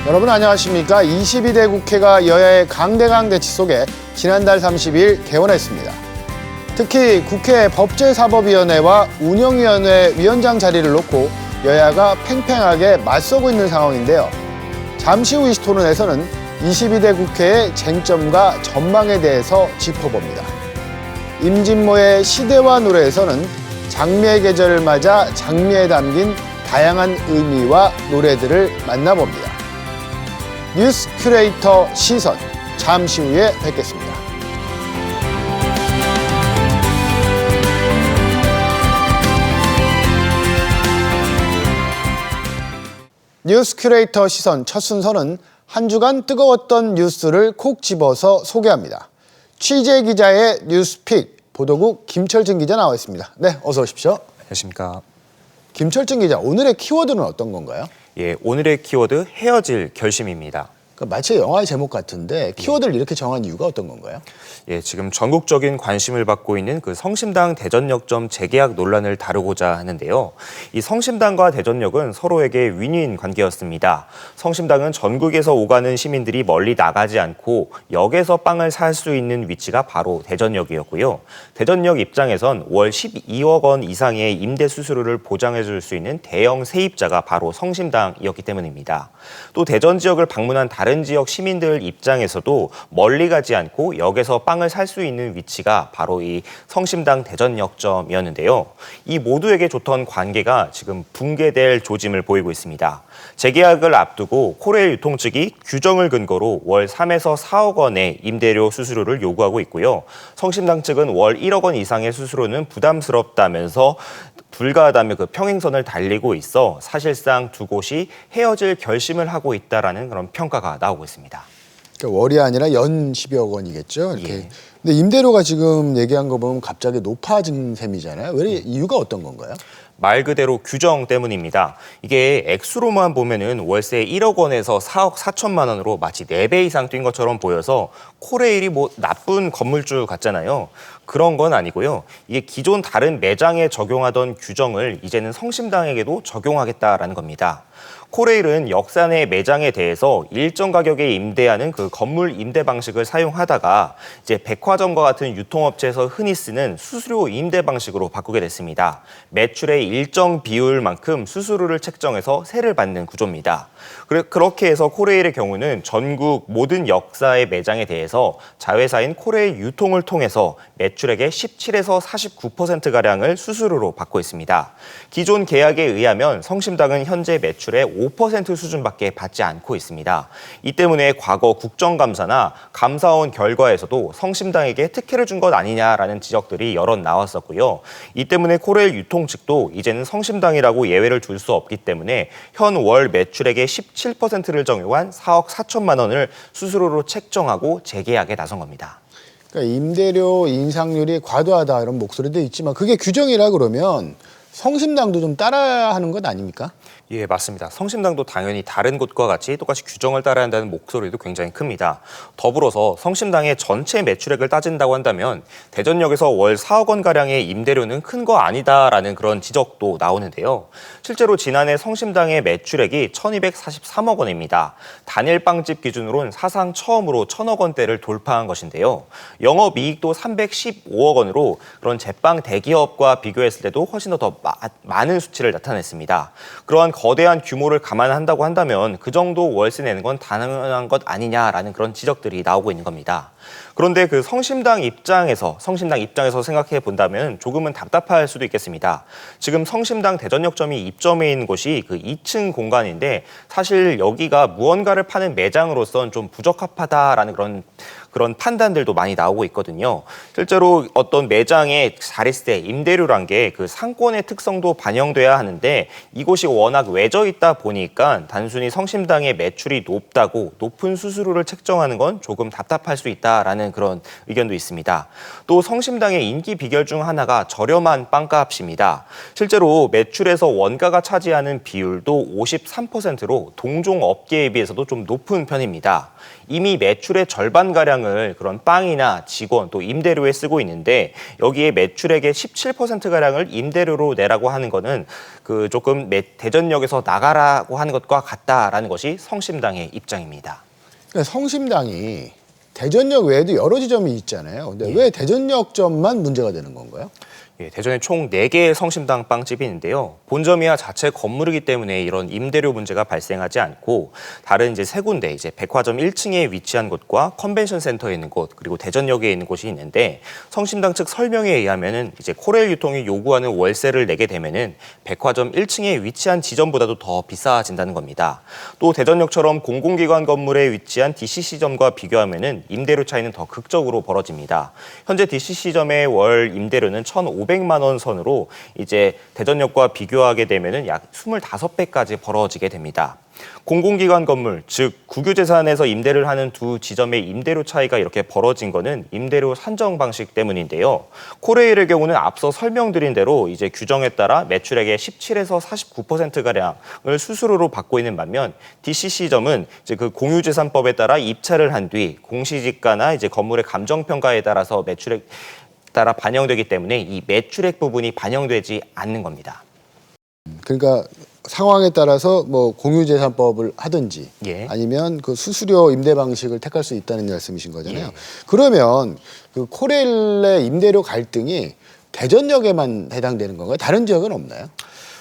여러분 안녕하십니까? 22대 국회가 여야의 강대강 대치 속에 지난달 30일 개원했습니다. 특히 국회 법제사법위원회와 운영위원회 위원장 자리를 놓고 여야가 팽팽하게 맞서고 있는 상황인데요. 잠시 후 이슈토론에서는 22대 국회의 쟁점과 전망에 대해서 짚어봅니다. 임진모의 시대와 노래에서는 장미의 계절을 맞아 장미에 담긴 다양한 의미와 노래들을 만나봅니다. 뉴스 큐레이터 시선, 잠시 후에 뵙겠습니다. 뉴스 큐레이터 시선 첫 순서는 한 주간 뜨거웠던 뉴스를 콕 집어서 소개합니다. 취재 기자의 뉴스픽, 보도국 김철진 기자 나와 있습니다. 네, 어서 오십시오. 안녕하십니까. 김철진 기자, 오늘의 키워드는 어떤 건가요? 예, 오늘의 키워드 헤어질 결심입니다. 그러니까 마치 영화의 제목 같은데 키워드를 이렇게 정한 이유가 어떤 건가요? 예, 지금 전국적인 관심을 받고 있는 그 성심당 대전역점 재계약 논란을 다루고자 하는데요. 이 성심당과 대전역은 서로에게 윈윈 관계였습니다. 성심당은 전국에서 오가는 시민들이 멀리 나가지 않고 역에서 빵을 살 수 있는 위치가 바로 대전역이었고요. 대전역 입장에선 월 12억 원 이상의 임대 수수료를 보장해 줄 수 있는 대형 세입자가 바로 성심당이었기 때문입니다. 또 대전 지역을 방문한 다른 지역 시민들 입장에서도 멀리 가지 않고 역에서 빵을 살 수 있는 위치가 바로 이 성심당 대전역점이었는데요. 이 모두에게 좋던 관계가 지금 붕괴될 조짐을 보이고 있습니다. 재계약을 앞두고 코레일 유통 측이 규정을 근거로 월 3에서 4억 원의 임대료 수수료를 요구하고 있고요. 성심당 측은 월 1억 원 이상의 수수료는 부담스럽다면서 불가하다며 그 평행선을 달리고 있어 사실상 두 곳이 헤어질 결심을 하고 있다라는 그런 평가가 나오고 있습니다. 그러니까 월이 아니라 연 12억 원이겠죠. 이렇게. 예. 근데 임대료가 지금 얘기한 거 보면 갑자기 높아진 셈이잖아요. 왜 이유가 어떤 건가요? 말 그대로 규정 때문입니다. 이게 액수로만 보면은 월세 1억 원에서 4억 4천만 원으로 마치 4배 이상 뛴 것처럼 보여서 코레일이 뭐 나쁜 건물주 같잖아요. 그런 건 아니고요. 이게 기존 다른 매장에 적용하던 규정을 이제는 성심당에게도 적용하겠다라는 겁니다. 코레일은 역사 내 매장에 대해서 일정 가격에 임대하는 그 건물 임대 방식을 사용하다가 이제 백화점과 같은 유통업체에서 흔히 쓰는 수수료 임대 방식으로 바꾸게 됐습니다. 매출의 일정 비율만큼 수수료를 책정해서 세를 받는 구조입니다. 그렇게 해서 코레일의 경우는 전국 모든 역사의 매장에 대해서 자회사인 코레일 유통을 통해서 매출액의 17에서 49%가량을 수수료로 받고 있습니다. 기존 계약에 의하면 성심당은 현재 매출의 5% 수준밖에 받지 않고 있습니다. 이 때문에 과거 국정감사나 감사원 결과에서도 성심당에게 특혜를 준 것 아니냐라는 지적들이 여럿 나왔었고요. 이 때문에 코레일 유통 측도 이제는 성심당이라고 예외를 둘 수 없기 때문에 현 월 매출액의 17%를 적용한 4억 4천만 원을 수수료로 책정하고 재계약에 나선 겁니다. 그러니까 임대료 인상률이 과도하다 이런 목소리도 있지만 그게 규정이라 그러면 성심당도 좀 따라하는 것 아닙니까? 예, 맞습니다. 성심당도 당연히 다른 곳과 같이 똑같이 규정을 따라야 한다는 목소리도 굉장히 큽니다. 더불어서 성심당의 전체 매출액을 따진다고 한다면 대전역에서 월 4억 원가량의 임대료는 큰 거 아니다라는 그런 지적도 나오는데요. 실제로 지난해 성심당의 매출액이 1,243억 원입니다. 단일 빵집 기준으로는 사상 처음으로 1,000억 원대를 돌파한 것인데요. 영업이익도 315억 원으로 그런 제빵 대기업과 비교했을 때도 훨씬 더 많은 수치를 나타냈습니다. 그러한 거대한 규모를 감안한다고 한다면 그 정도 월세 내는 건 당연한 것 아니냐라는 그런 지적들이 나오고 있는 겁니다. 그런데 그 성심당 입장에서 생각해 본다면 조금은 답답할 수도 있겠습니다. 지금 성심당 대전역점이 입점해 있는 곳이 그 2층 공간인데 사실 여기가 무언가를 파는 매장으로선 좀 부적합하다라는 그런 판단들도 많이 나오고 있거든요. 실제로 어떤 매장에 자릿세, 임대료란 게 그 상권의 특성도 반영돼야 하는데 이곳이 워낙 외져 있다 보니까 단순히 성심당의 매출이 높다고 높은 수수료를 책정하는 건 조금 답답할 수 있다라는 그런 의견도 있습니다. 또 성심당의 인기 비결 중 하나가 저렴한 빵값입니다. 실제로 매출에서 원가가 차지하는 비율도 53%로 동종 업계에 비해서도 좀 높은 편입니다. 이미 매출의 절반가량을 가량을 그런 빵이나 직원 또 임대료에 쓰고 있는데 여기에 매출액의 17% 가량을 임대료로 내라고 하는 거는 그 조금 대전역에서 나가라고 하는 것과 같다라는 것이 성심당의 입장입니다. 그러니까 성심당이 대전역 외에도 여러 지점이 있잖아요. 근데 왜 대전역점만 문제가 되는 건가요? 예, 대전에 총 4개의 성심당 빵집이 있는데요. 본점이야 자체 건물이기 때문에 이런 임대료 문제가 발생하지 않고 다른 이제 세 군데 이제 백화점 1층에 위치한 곳과 컨벤션 센터에 있는 곳 그리고 대전역에 있는 곳이 있는데 성심당 측 설명에 의하면은 이제 코레일 유통이 요구하는 월세를 내게 되면은 백화점 1층에 위치한 지점보다도 더 비싸진다는 겁니다. 또 대전역처럼 공공기관 건물에 위치한 DCC점과 비교하면은 임대료 차이는 더 극적으로 벌어집니다. 현재 DCC점의 월 임대료는 1,500만 원 선으로 이제 대전역과 비교하게 되면은 약 25배까지 벌어지게 됩니다. 공공기관 건물, 즉 국유재산에서 임대를 하는 두 지점의 임대료 차이가 이렇게 벌어진 거는 임대료 산정 방식 때문인데요. 코레일의 경우는 앞서 설명드린 대로 이제 규정에 따라 매출액의 17에서 49%가량을 수수료로 받고 있는 반면 DCC점은 이제 그 공유재산법에 따라 입찰을 한 뒤 공시지가나 이제 건물의 감정평가에 따라서 매출액 따라 반영되기 때문에 이 매출액 부분이 반영되지 않는 겁니다. 그러니까 상황에 따라서 뭐 공유재산법을 하든지 예. 아니면 그 수수료 임대 방식을 택할 수 있다는 말씀이신 거잖아요. 예. 그러면 그 코레일의 임대료 갈등이 대전역에만 해당되는 건가요? 다른 지역은 없나요?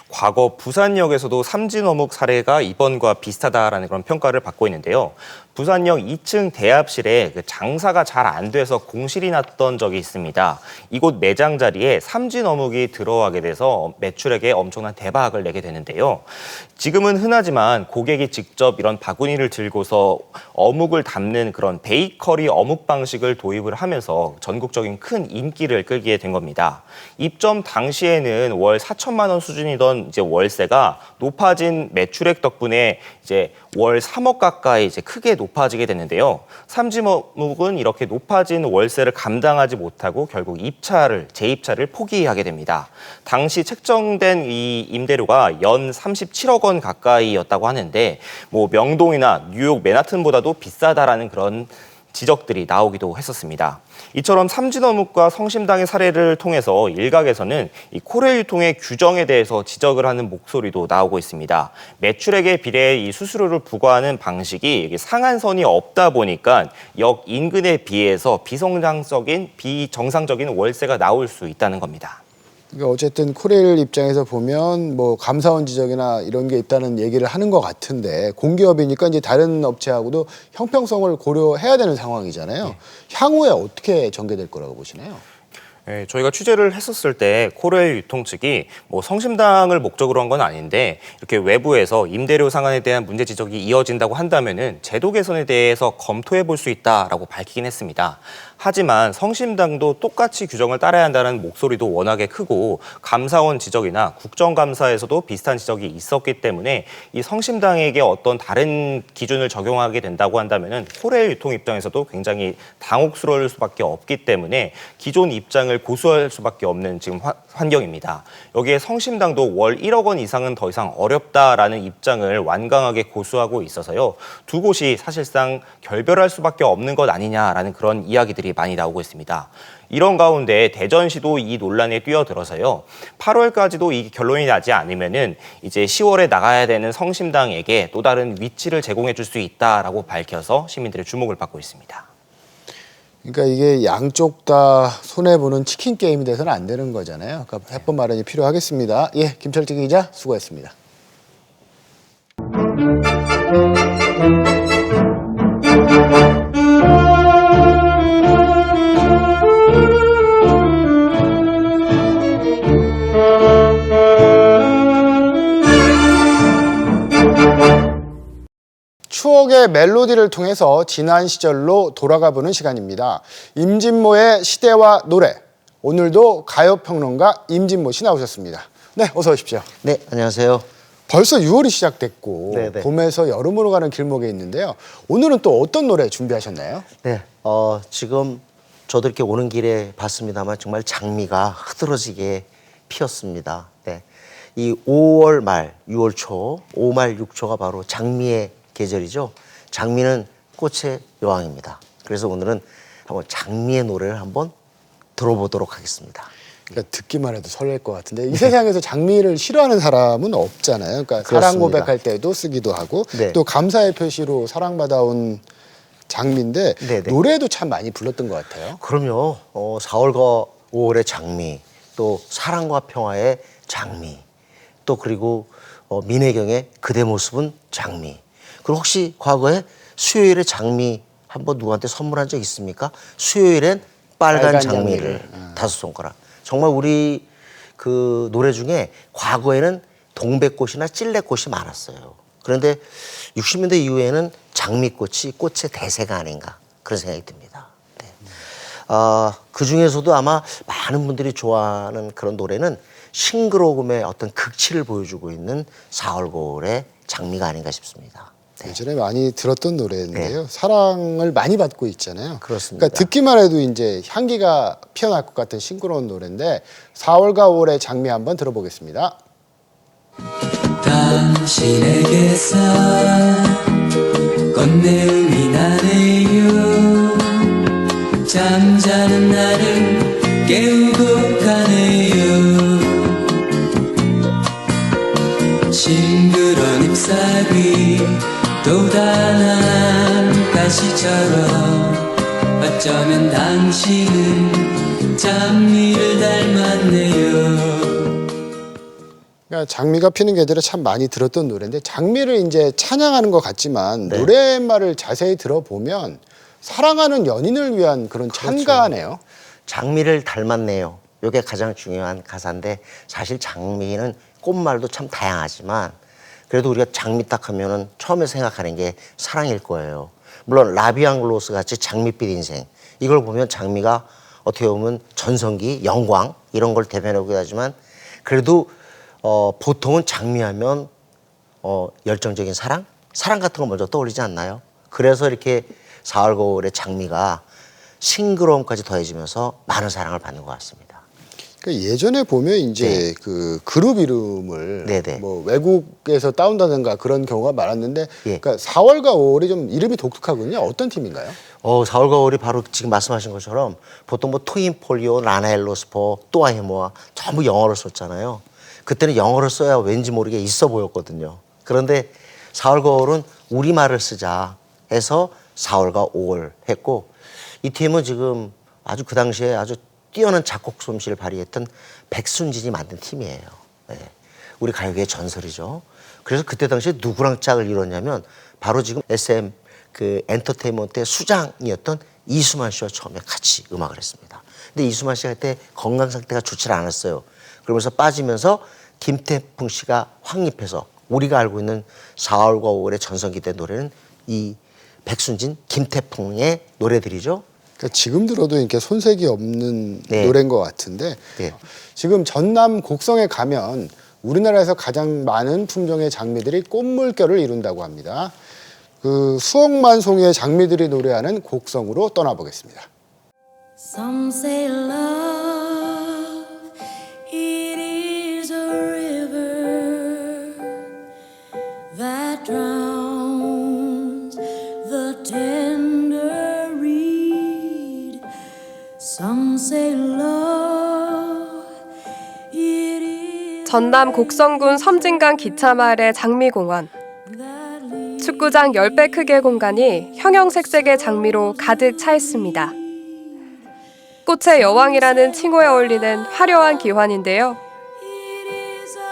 과거 부산역에서도 삼진어묵 사례가 이번과 비슷하다라는 그런 평가를 받고 있는데요. 부산역 2층 대합실에 그 장사가 잘 안 돼서 공실이 났던 적이 있습니다. 이곳 매장 자리에 삼진어묵이 들어가게 돼서 매출액에 엄청난 대박을 내게 되는데요. 지금은 흔하지만 고객이 직접 이런 바구니를 들고서 어묵을 담는 그런 베이커리 어묵 방식을 도입을 하면서 전국적인 큰 인기를 끌게 된 겁니다. 입점 당시에는 월 4천만 원 수준이던 이제 월세가 높아진 매출액 덕분에 이제 월 3억 가까이 이제 크게 높아지게 됐는데요. 삼진어묵은 이렇게 높아진 월세를 감당하지 못하고 결국 재입차를 포기하게 됩니다. 당시 책정된 이 임대료가 연 37억 원 가까이였다고 하는데 뭐 명동이나 뉴욕 맨하튼보다도 비싸다라는 그런 지적들이 나오기도 했었습니다. 이처럼 삼진어묵과 성심당의 사례를 통해서 일각에서는 이 코레일 유통의 규정에 대해서 지적을 하는 목소리도 나오고 있습니다. 매출액에 비례해 이 수수료를 부과하는 방식이 상한선이 없다 보니까 역 인근에 비해서 비정상적인 월세가 나올 수 있다는 겁니다. 그러니까 어쨌든 코레일 입장에서 보면 뭐 감사원 지적이나 이런 게 있다는 얘기를 하는 것 같은데 공기업이니까 이제 다른 업체하고도 형평성을 고려해야 되는 상황이잖아요. 향후에 어떻게 전개될 거라고 보시나요? 네, 저희가 취재를 했었을 때 코레일 유통 측이 뭐 성심당을 목적으로 한 건 아닌데 이렇게 외부에서 임대료 상한에 대한 문제 지적이 이어진다고 한다면은 제도 개선에 대해서 검토해 볼 수 있다라고 밝히긴 했습니다. 하지만 성심당도 똑같이 규정을 따라야 한다는 목소리도 워낙에 크고 감사원 지적이나 국정감사에서도 비슷한 지적이 있었기 때문에 이 성심당에게 어떤 다른 기준을 적용하게 된다고 한다면은 코레일 유통 입장에서도 굉장히 당혹스러울 수밖에 없기 때문에 기존 입장을 고수할 수밖에 없는 지금 환경입니다. 여기에 성심당도 월 1억 원 이상은 더 이상 어렵다라는 입장을 완강하게 고수하고 있어서요. 두 곳이 사실상 결별할 수밖에 없는 것 아니냐라는 그런 이야기들이 많이 나오고 있습니다. 이런 가운데 대전시도 이 논란에 뛰어들어서요. 8월까지도 이 결론이 나지 않으면은 이제 10월에 나가야 되는 성심당에게 또 다른 위치를 제공해 줄 수 있다라고 밝혀서 시민들의 주목을 받고 있습니다. 그러니까 이게 양쪽 다 손해보는 치킨 게임이 돼서는 안 되는 거잖아요. 그러니까 해법 마련이 필요하겠습니다. 예, 김철진 기자 수고했습니다. 추억의 멜로디를 통해서 지난 시절로 돌아가보는 시간입니다. 임진모의 시대와 노래. 오늘도 가요평론가 임진모 씨 나오셨습니다. 네, 어서 오십시오. 네, 안녕하세요. 벌써 6월이 시작됐고 네네. 봄에서 여름으로 가는 길목에 있는데요. 오늘은 또 어떤 노래 준비하셨나요? 네, 지금 저도 이렇게 오는 길에 봤습니다만 정말 장미가 흐드러지게 피었습니다. 네, 이 5월 말, 6월 초, 5말 6초가 바로 장미의 계절이죠. 장미는 꽃의 여왕입니다. 그래서 오늘은 한번 장미의 노래를 한번 들어보도록 하겠습니다. 그러니까 듣기만 해도 설렐 것 같은데 이 세상에서 장미를 싫어하는 사람은 없잖아요. 그러니까 사랑 그렇습니다. 고백할 때도 쓰기도 하고 네. 또 감사의 표시로 사랑받아온 장미인데 네네. 노래도 참 많이 불렀던 것 같아요. 그럼요. 4월과 5월의 장미, 또 사랑과 평화의 장미, 또 그리고 민혜경의 그대 모습은 장미. 그리고 혹시 과거에 수요일에 장미 한번 누구한테 선물한 적 있습니까? 수요일엔 빨간 장미를 5손가락. 정말 우리 그 노래 중에 과거에는 동백꽃이나 찔레꽃이 많았어요. 그런데 60년대 이후에는 장미꽃이 꽃의 대세가 아닌가 그런 생각이 듭니다. 네. 그 중에서도 아마 많은 분들이 좋아하는 그런 노래는 싱그러움의 어떤 극치를 보여주고 있는 4월, 5월의 장미가 아닌가 싶습니다. 네. 예전에 많이 들었던 노래인데요. 사랑을 많이 받고 있잖아요. 그렇습니다. 그러니까 듣기만 해도 이제 향기가 피어날 것 같은 싱그러운 노래인데 4월과 5월의 장미 한번 들어보겠습니다. 당신에게서 꽃내음이 나네요. 잠자는 나를 깨우고 가네요. 싱그런 잎사귀 또 단한 가시처럼 어쩌면 당신은 장미를 닮았네요. 그러니까 장미가 피는 계절에 참 많이 들었던 노래인데 장미를 이제 찬양하는 것 같지만 네. 노랫말을 자세히 들어보면 사랑하는 연인을 위한 그런 찬가네요. 장미를 닮았네요. 이게 가장 중요한 가사인데 사실 장미는 꽃말도 참 다양하지만 그래도 우리가 장미 딱 하면은 처음에 생각하는 게 사랑일 거예요. 물론 라비앙글로스 같이 장밋빛 인생 이걸 보면 장미가 어떻게 보면 전성기, 영광 이런 걸 대변하기도 하지만 그래도 보통은 장미하면 열정적인 사랑? 사랑 같은 거 먼저 떠올리지 않나요? 그래서 이렇게 4월, 5월의 장미가 싱그러움까지 더해지면서 많은 사랑을 받는 것 같습니다. 그러니까 예전에 보면 이제 네. 그 그룹 이름을 네네. 뭐 외국에서 따온다든가 그런 경우가 많았는데 예. 그러니까 4월과 5월이 좀 이름이 독특하군요. 어떤 팀인가요? 4월과 5월이 바로 지금 말씀하신 것처럼 보통 뭐 트윈폴리오, 라나엘로스포, 또아헤모아 전부 영어로 썼잖아요. 그때는 영어를 써야 왠지 모르게 있어 보였거든요. 그런데 4월과 5월은 우리말을 쓰자 해서 4월과 5월 했고 이 팀은 지금 아주 그 당시에 아주 뛰어난 작곡 솜씨를 발휘했던 백순진이 만든 팀이에요. 네. 우리 가요계의 전설이죠. 그래서 그때 당시에 누구랑 짝을 이뤘냐면 바로 지금 SM 그 엔터테인먼트의 수장이었던 이수만 씨와 처음에 같이 음악을 했습니다. 근데 이수만 씨가 그때 건강 상태가 좋지 않았어요. 그러면서 빠지면서 김태풍 씨가 확립해서 우리가 알고 있는 4월과 5월의 전성기대 노래는 이 백순진, 김태풍의 노래들이죠. 그러니까 지금 들어도 이렇게 손색이 없는 네. 노래인 것 같은데 네. 지금 전남 곡성에 가면 우리나라에서 가장 많은 품종의 장미들이 꽃물결을 이룬다고 합니다. 그 수억만 송이의 장미들이 노래하는 곡성으로 떠나보겠습니다. Some say love, it is a river that drowns the tender reed. Some say love, it is 전남 곡성군 섬진강 기차마을의 장미공원. that leads 축구장 10배 크기의 공간이 형형색색의 장미로 가득 차 있습니다. 꽃의 여왕이라는 칭호에 어울리는 화려한 기환인데요. it is a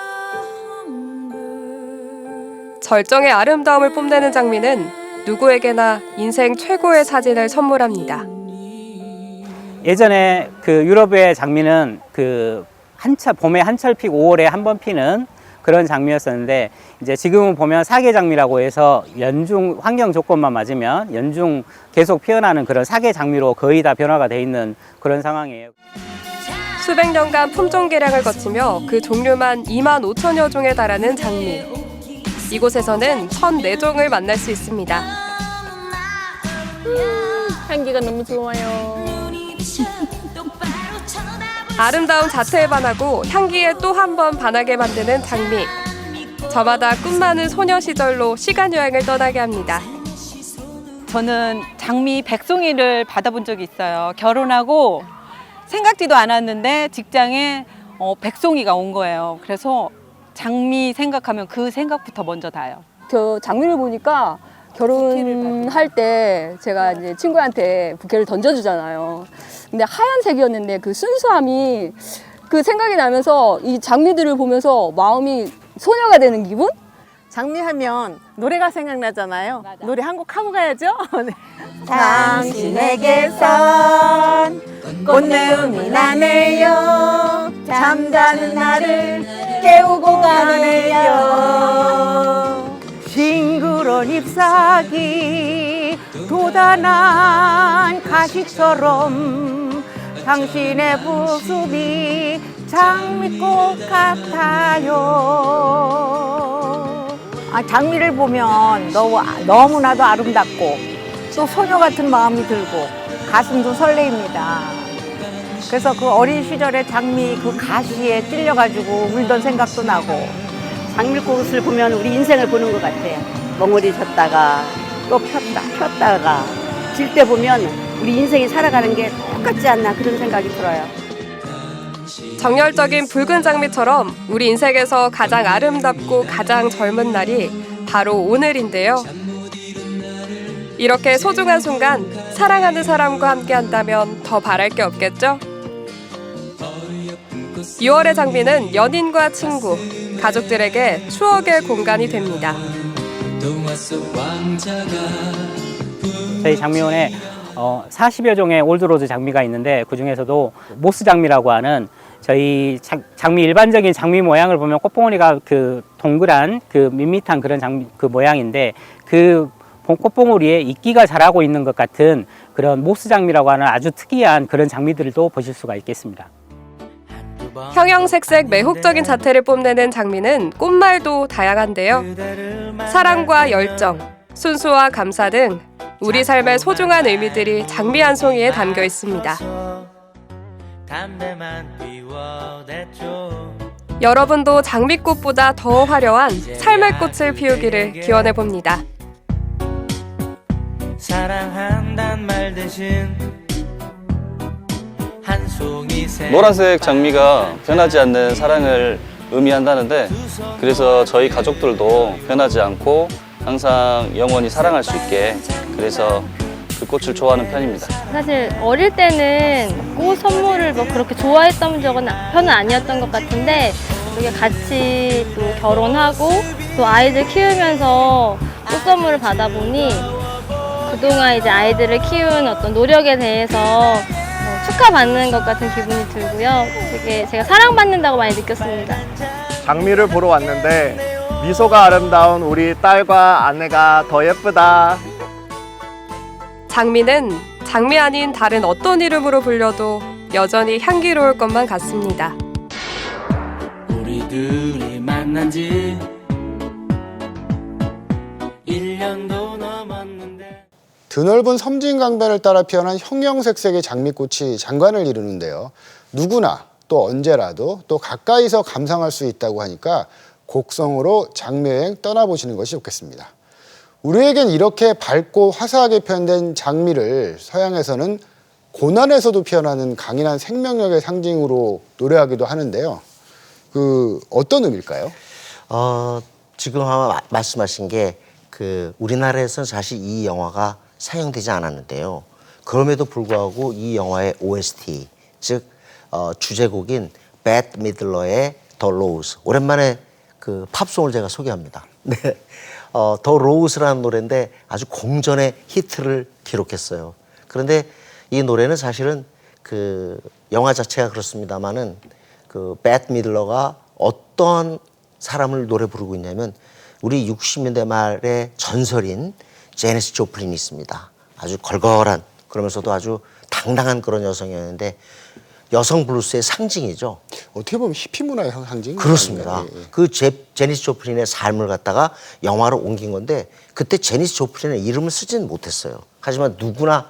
hunger. 절정의 아름다움을 뽐내는 장미는 누구에게나 인생 최고의 사진을 선물합니다. 예전에 그 유럽의 장미는 그 봄에 한철 피고 5월에 한 번 피는 그런 장미였었는데 이제 지금은 보면 사계 장미라고 해서 연중 환경 조건만 맞으면 연중 계속 피어나는 그런 사계 장미로 거의 다 변화가 돼 있는 그런 상황이에요. 수백 년간 품종 개량을 거치며 그 종류만 2만 5천여 종에 달하는 장미. 이곳에서는 1,004종을 만날 수 있습니다. 향기가 너무 좋아요. 아름다운 자태에 반하고 향기에 또 한 번 반하게 만드는 장미. 저마다 꿈 많은 소녀 시절로 시간 여행을 떠나게 합니다. 저는 장미 백송이를 받아본 적이 있어요. 결혼하고 생각지도 않았는데 직장에 백송이가 온 거예요. 그래서 장미 생각하면 그 생각부터 먼저 나요. 그 장미를 보니까 결혼할 때 제가 이제 친구한테 부케를 던져주잖아요. 근데 하얀색이었는데 그 순수함이 그 생각이 나면서 이 장미들을 보면서 마음이 소녀가 되는 기분? 장미하면 노래가 생각나잖아요. 노래 한 곡 하고 가야죠. 네. 당신에게선 꽃내음이 나네요. 잠자는 나를 깨우고 가네요. 싱그런 잎사귀 도단한 가시처럼 당신의 모습이 장미꽃 같아요. 장미를 보면 너무나도 아름답고 또 소녀 같은 마음이 들고 가슴도 설레입니다. 그래서 그 어린 시절의 장미 그 가시에 찔려가지고 울던 생각도 나고 장미꽃을 보면 우리 인생을 보는 것 같아요. 멍울이 졌다가 또 폈다가 질 때 보면 우리 인생이 살아가는 게 똑같지 않나 그런 생각이 들어요. 정열적인 붉은 장미처럼 우리 인생에서 가장 아름답고 가장 젊은 날이 바로 오늘인데요. 이렇게 소중한 순간 사랑하는 사람과 함께 한다면 더 바랄 게 없겠죠? 6월의 장미는 연인과 친구, 가족들에게 추억의 공간이 됩니다. 저희 장미원에 40여 종의 올드로즈 장미가 있는데 그중에서도 모스 장미라고 하는 저희 장미 일반적인 장미 모양을 보면 꽃봉오리가 그 동그란 그 밋밋한 그런 장미 그 모양인데 그 꽃봉오리에 이끼가 자라고 있는 것 같은 그런 모스 장미라고 하는 아주 특이한 그런 장미들도 보실 수가 있겠습니다. 형형색색 매혹적인 자태를 뽐내는 장미는 꽃말도 다양한데요. 사랑과 열정, 순수와 감사 등 우리 삶의 소중한 의미들이 장미 한 송이에 담겨 있습니다. 여러분도 장미꽃보다 더 화려한 삶의 꽃을 피우기를 기원해 봅니다. 사랑한단 말 대신 한 송이 노란색 장미가 변하지 않는 사랑을 의미한다는데 그래서 저희 가족들도 변하지 않고 항상 영원히 사랑할 수 있게 그래서 그 꽃을 좋아하는 편입니다. 사실 어릴 때는 꽃 선물을 뭐 그렇게 좋아했던 편은 아니었던 것 같은데 이렇게 같이 또 결혼하고 또 아이들 키우면서 꽃 선물을 받아보니 그동안 이제 아이들을 키운 어떤 노력에 대해서 축하받는 것 같은 기분이 들고요. 되게 제가 사랑받는다고 많이 느꼈습니다. 장미를 보러 왔는데 미소가 아름다운 우리 딸과 아내가 더 예쁘다. 장미는 장미 아닌 다른 어떤 이름으로 불려도 여전히 향기로울 것만 같습니다. 우리들이 만난 지 1년도 넘었는데 드넓은 섬진강변을 따라 피어난 형형색색의 장미꽃이 장관을 이루는데요. 누구나 또 언제라도 또 가까이서 감상할 수 있다고 하니까 곡성으로 장미여행 떠나보시는 것이 좋겠습니다. 우리에겐 이렇게 밝고 화사하게 표현된 장미를 서양에서는 고난에서도 피어나는 강인한 생명력의 상징으로 노래하기도 하는데요. 어떤 의미일까요? 지금 아마 말씀하신 게 우리나라에서는 사실 이 영화가 상영되지 않았는데요. 그럼에도 불구하고 이 영화의 OST, 즉 주제곡인 배트 미들러의 더 로우스, 오랜만에 그 팝송을 제가 소개합니다. 네, 더 로우스라는 노래인데 아주 공전의 히트를 기록했어요. 그런데 이 노래는 사실은 그 영화 자체가 그렇습니다만은 그 배트 미들러가 어떤 사람을 노래 부르고 있냐면 우리 60년대 말의 전설인 제니스 조플린이 있습니다. 아주 걸걸한 그러면서도 아주 당당한 그런 여성이었는데 여성 블루스의 상징이죠. 어떻게 보면 히피 문화의 상징? 그렇습니다. 그 제니스 조플린의 삶을 갖다가 영화로 옮긴 건데 그때 제니스 조플린의 이름을 쓰지는 못했어요. 하지만 누구나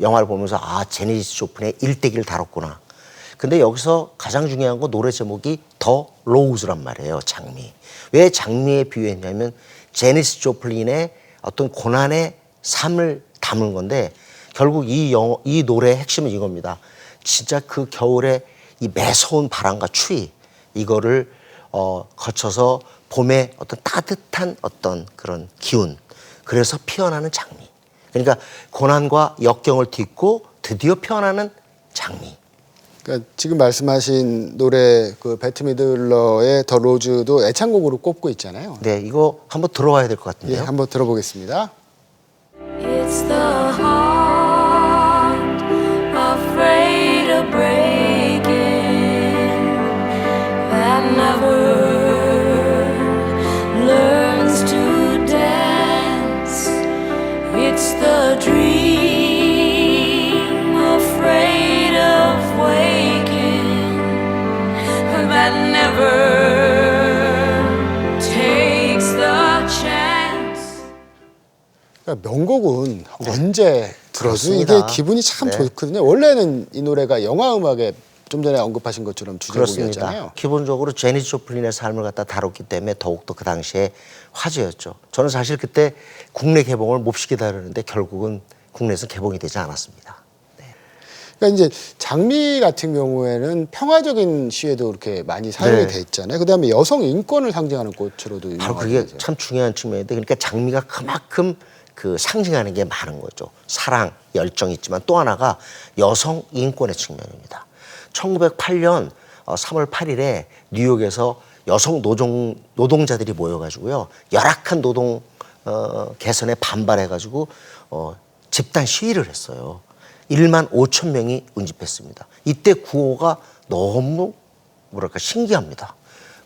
영화를 보면서 제니스 조플린의 일대기를 다뤘구나. 근데 여기서 가장 중요한 건 노래 제목이 더 로우즈란 말이에요. 장미. 왜 장미에 비유했냐면 제니스 조플린의 어떤 고난의 삶을 담은 건데 결국 이 노래의 핵심은 이겁니다. 진짜 그 겨울에 이 매서운 바람과 추위 이거를 거쳐서 봄의 어떤 따뜻한 어떤 그런 기운 그래서 피어나는 장미. 그러니까 고난과 역경을 딛고 드디어 피어나는 장미. 그러니까 지금 말씀하신 노래 그 배트 미들러의 더 로즈도 애창곡으로 꼽고 있잖아요. 네, 이거 한번 들어봐야 될 것 같은데요. 예, 한번 들어보겠습니다. It's the heart afraid of breaking that never learns to dance. It's the dream afraid of waking that never takes the chance. 그러니까 명곡은 언제 들어도 그렇습니다. 이게 기분이 참 네. 좋거든요. 원래는 이 노래가 영화 음악에 좀 전에 언급하신 것처럼 주제곡이었잖아요. 그렇습니다. 기본적으로 제니 조플린의 삶을 갖다 다뤘기 때문에 더욱더 그 당시에 화제였죠. 저는 사실 그때 국내 개봉을 몹시 기다렸는데 결국은 국내에서 개봉이 되지 않았습니다. 그러니까 이제 장미 같은 경우에는 평화적인 시에도 이렇게 많이 사용이 네. 돼 있잖아요. 그다음에 여성 인권을 상징하는 꽃으로도 바로 유명하죠. 그게 참 중요한 측면인데 그러니까 장미가 그만큼 그 상징하는 게 많은 거죠. 사랑, 열정이 있지만 또 하나가 여성 인권의 측면입니다. 1908년 3월 8일에 뉴욕에서 여성 노동자들이 모여가지고요. 열악한 노동 개선에 반발해가지고 집단 시위를 했어요. 1만 5천 명이 응집했습니다. 이때 구호가 너무 뭐랄까 신기합니다.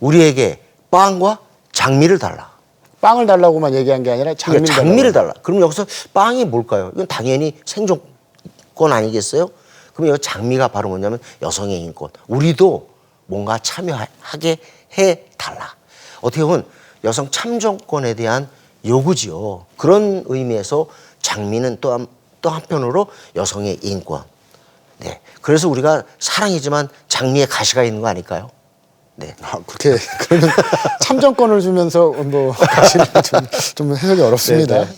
우리에게 빵과 장미를 달라. 빵을 달라고만 얘기한 게 아니라 장미를 달라. 그럼 여기서 빵이 뭘까요? 이건 당연히 생존권 아니겠어요? 그럼 여기 장미가 바로 뭐냐면 여성의 인권. 우리도 뭔가 참여하게 해달라. 어떻게 보면 여성 참정권에 대한 요구지요. 그런 의미에서 장미는 또 한편으로 여성의 인권. 네. 그래서 우리가 사랑이지만 장미에 가시가 있는 거 아닐까요? 네. 그렇게 그러면 참정권을 주면서 뭐 가시는 좀 해석이 어렵습니다. 네.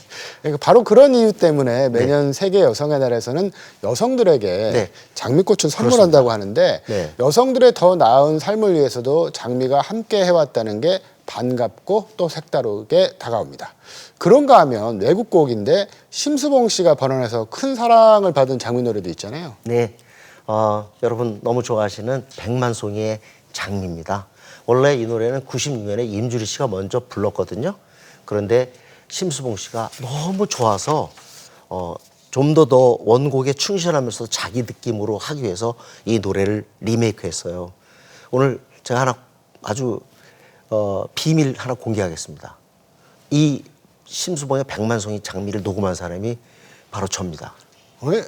그러니까 바로 그런 이유 때문에 매년 세계 여성의 날에서는 여성들에게 장미꽃을 선물한다고 하는데 네. 여성들의 더 나은 삶을 위해서도 장미가 함께 해왔다는 게 반갑고 또 색다르게 다가옵니다. 그런가 하면 외국 곡인데 심수봉 씨가 번안해서 큰 사랑을 받은 장미 노래도 있잖아요. 네, 여러분 너무 좋아하시는 백만송이의 장미입니다. 원래 이 노래는 96년에 임주리 씨가 먼저 불렀거든요. 그런데 심수봉 씨가 너무 좋아서 좀 더 원곡에 충실하면서 자기 느낌으로 하기 위해서 이 노래를 리메이크했어요. 오늘 제가 하나 아주 비밀 하나 공개하겠습니다. 이 심수봉의 백만송이 장미를 녹음한 사람이 바로 저입니다. 왜?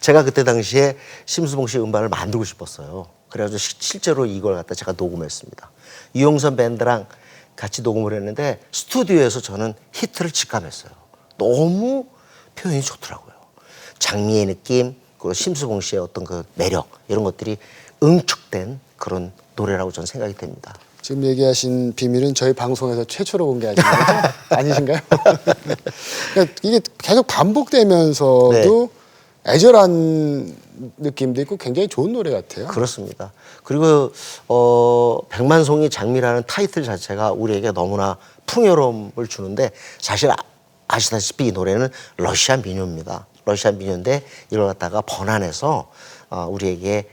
제가 그때 당시에 심수봉 씨 음반을 만들고 싶었어요. 그래가지고 실제로 이걸 갖다 제가 녹음했습니다. 이용선 밴드랑 같이 녹음을 했는데 스튜디오에서 저는 히트를 직감했어요. 너무 표현이 좋더라고요. 장미의 느낌, 그리고 심수봉 씨의 어떤 그 매력 이런 것들이 응축된 그런 노래라고 저는 생각이 됩니다. 지금 얘기하신 비밀은 저희 방송에서 최초로 공개하신 거죠? 아니신가요? 그러니까 이게 계속 반복되면서도 애절한 느낌도 있고 굉장히 좋은 노래 같아요. 그렇습니다. 그리고 백만송이 장미라는 타이틀 자체가 우리에게 너무나 풍요로움을 주는데 사실 아시다시피 이 노래는 러시아 민요입니다. 러시아 민요인데 이걸 갖다가 번안해서 우리에게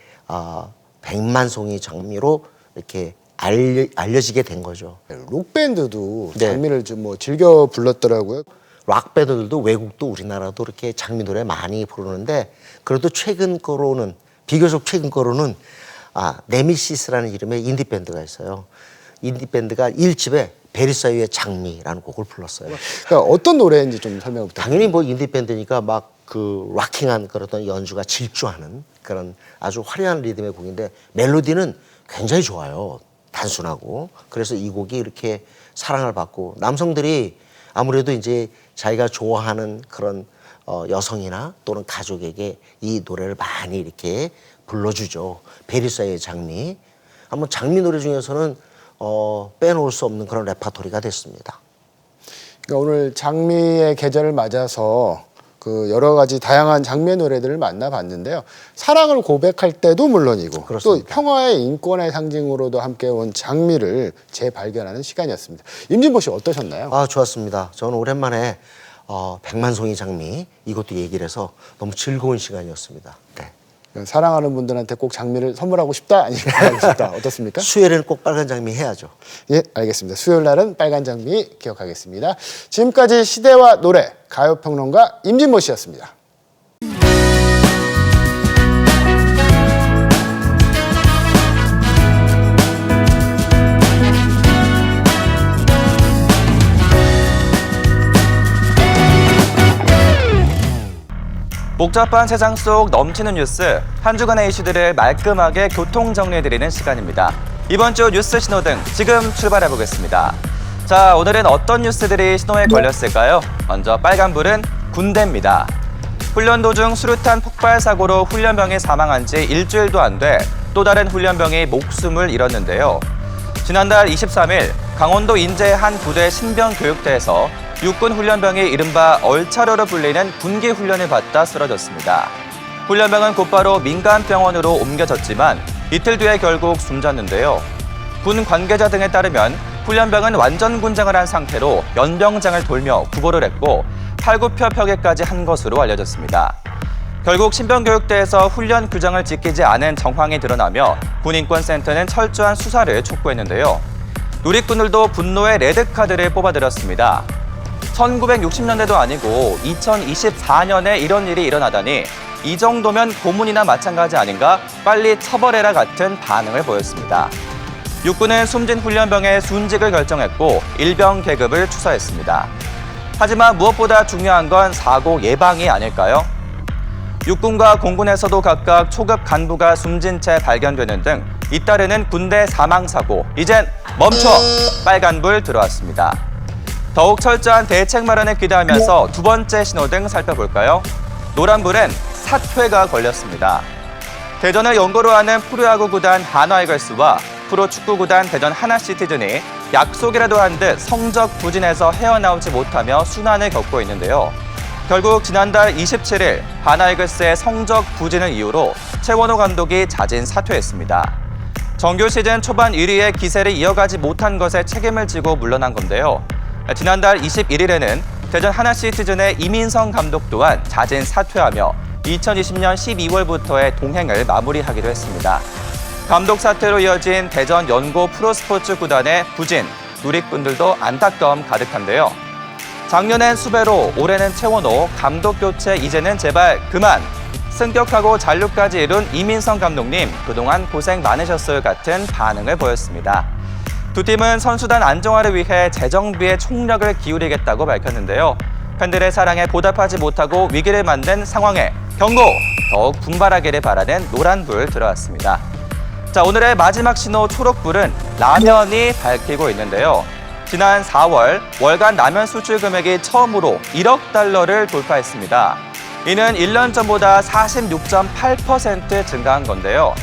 백만송이 장미로 이렇게 알려지게 된 거죠. 록 밴드도 장미를 좀 뭐 즐겨 불렀더라고요. 락 밴드들도 외국도 우리나라도 이렇게 장미 노래 많이 부르는데 그래도 비교적 최근 거로는 네미시스라는 이름의 인디 밴드가 있어요. 인디 밴드가 1집에 베르사유의 장미라는 곡을 불렀어요. 그러니까 어떤 노래인지 좀 설명 부탁드립니다. 당연히 뭐 인디 밴드니까 막 그 락킹한 그런 연주가 질주하는 그런 아주 화려한 리듬의 곡인데 멜로디는 굉장히 좋아요. 단순하고. 그래서 이 곡이 이렇게 사랑을 받고 남성들이 아무래도 이제 자기가 좋아하는 그런 여성이나 또는 가족에게 이 노래를 많이 이렇게 불러주죠. 베르사유의 장미. 한번 장미 노래 중에서는 빼놓을 수 없는 그런 레파토리가 됐습니다. 그러니까 오늘 장미의 계절을 맞아서 그 여러 가지 다양한 장미의 노래들을 만나봤는데요. 사랑을 고백할 때도 물론이고 그렇습니다. 또 평화의 인권의 상징으로도 함께 온 장미를 재발견하는 시간이었습니다. 임진보 씨 어떠셨나요? 아, 좋았습니다. 저는 오랜만에 백만송이 장미 이것도 얘기를 해서 너무 즐거운 시간이었습니다. 네. 사랑하는 분들한테 꼭 장미를 선물하고 싶다? 아니면 받고 싶다? 어떻습니까? 수요일에는 꼭 빨간 장미 해야죠. 예, 알겠습니다. 수요일 날은 빨간 장미 기억하겠습니다. 지금까지 시대와 노래 가요평론가 임진모 씨였습니다. 복잡한 세상 속 넘치는 뉴스, 한 주간의 이슈들을 말끔하게 교통 정리해드리는 시간입니다. 이번 주 뉴스 신호등 지금 출발해보겠습니다. 자, 오늘은 어떤 뉴스들이 신호에 걸렸을까요? 먼저 빨간불은 군대입니다. 훈련 도중 수류탄 폭발 사고로 훈련병이 사망한 지 일주일도 안 돼 또 다른 훈련병이 목숨을 잃었는데요. 지난달 23일 강원도 인제의 한 부대 신병교육대에서 육군 훈련병이 이른바 얼차려로 불리는 군기 훈련을 받다 쓰러졌습니다. 훈련병은 곧바로 민간병원으로 옮겨졌지만 이틀 뒤에 결국 숨졌는데요. 군 관계자 등에 따르면 훈련병은 완전 군장을 한 상태로 연병장을 돌며 구보를 했고 팔굽혀펴기까지 한 것으로 알려졌습니다. 결국 신병교육대에서 훈련 규정을 지키지 않은 정황이 드러나며 군인권센터는 철저한 수사를 촉구했는데요. 누리꾼들도 분노의 레드카드를 뽑아들었습니다. 1960년대도 아니고 2024년에 이런 일이 일어나다니 이 정도면 고문이나 마찬가지 아닌가? 빨리 처벌해라 같은 반응을 보였습니다. 육군은 숨진 훈련병의 순직을 결정했고 일병 계급을 추서했습니다. 하지만 무엇보다 중요한 건 사고 예방이 아닐까요? 육군과 공군에서도 각각 초급 간부가 숨진 채 발견되는 등 잇따르는 군대 사망사고, 이젠 멈춰! 빨간불 들어왔습니다. 더욱 철저한 대책 마련에 기대하면서 두 번째 신호등 살펴볼까요? 노란불엔 사퇴가 걸렸습니다. 대전을 연고로 하는 프로야구 구단 한화이글스와 프로축구구단 대전 하나시티즌이 약속이라도 한 듯 성적 부진에서 헤어나오지 못하며 순환을 겪고 있는데요. 결국 지난달 27일 한화이글스의 성적 부진을 이유로 최원호 감독이 자진 사퇴했습니다. 정규 시즌 초반 1위의 기세를 이어가지 못한 것에 책임을 지고 물러난 건데요. 지난달 21일에는 대전 하나시티즌의 이민성 감독 또한 자진 사퇴하며 2020년 12월부터의 동행을 마무리하기로 했습니다. 감독 사퇴로 이어진 대전 연고 프로스포츠 구단의 부진, 누리꾼들도 안타까움 가득한데요. 작년엔 수배로, 올해는 최원호, 감독 교체 이제는 제발 그만! 승격하고 잔류까지 이룬 이민성 감독님, 그동안 고생 많으셨을 같은 반응을 보였습니다. 두 팀은 선수단 안정화를 위해 재정비에 총력을 기울이겠다고 밝혔는데요. 팬들의 사랑에 보답하지 못하고 위기를 만든 상황에 경고! 더욱 분발하기를 바라는 노란불 들어왔습니다. 자, 오늘의 마지막 신호 초록불은 라면이 밝히고 있는데요. 지난 4월 월간 라면 수출 금액이 처음으로 1억 달러를 돌파했습니다. 이는 1년 전보다 46.8% 증가한 건데요.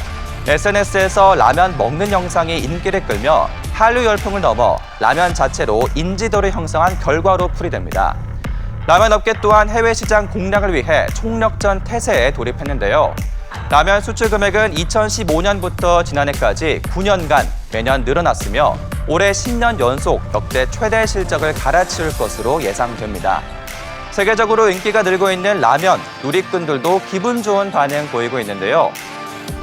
SNS에서 라면 먹는 영상이 인기를 끌며 한류 열풍을 넘어 라면 자체로 인지도를 형성한 결과로 풀이됩니다. 라면 업계 또한 해외 시장 공략을 위해 총력전 태세에 돌입했는데요. 라면 수출 금액은 2015년부터 지난해까지 9년간 매년 늘어났으며 올해 10년 연속 역대 최대 실적을 갈아치울 것으로 예상됩니다. 세계적으로 인기가 늘고 있는 라면, 누리꾼들도 기분 좋은 반응 보이고 있는데요.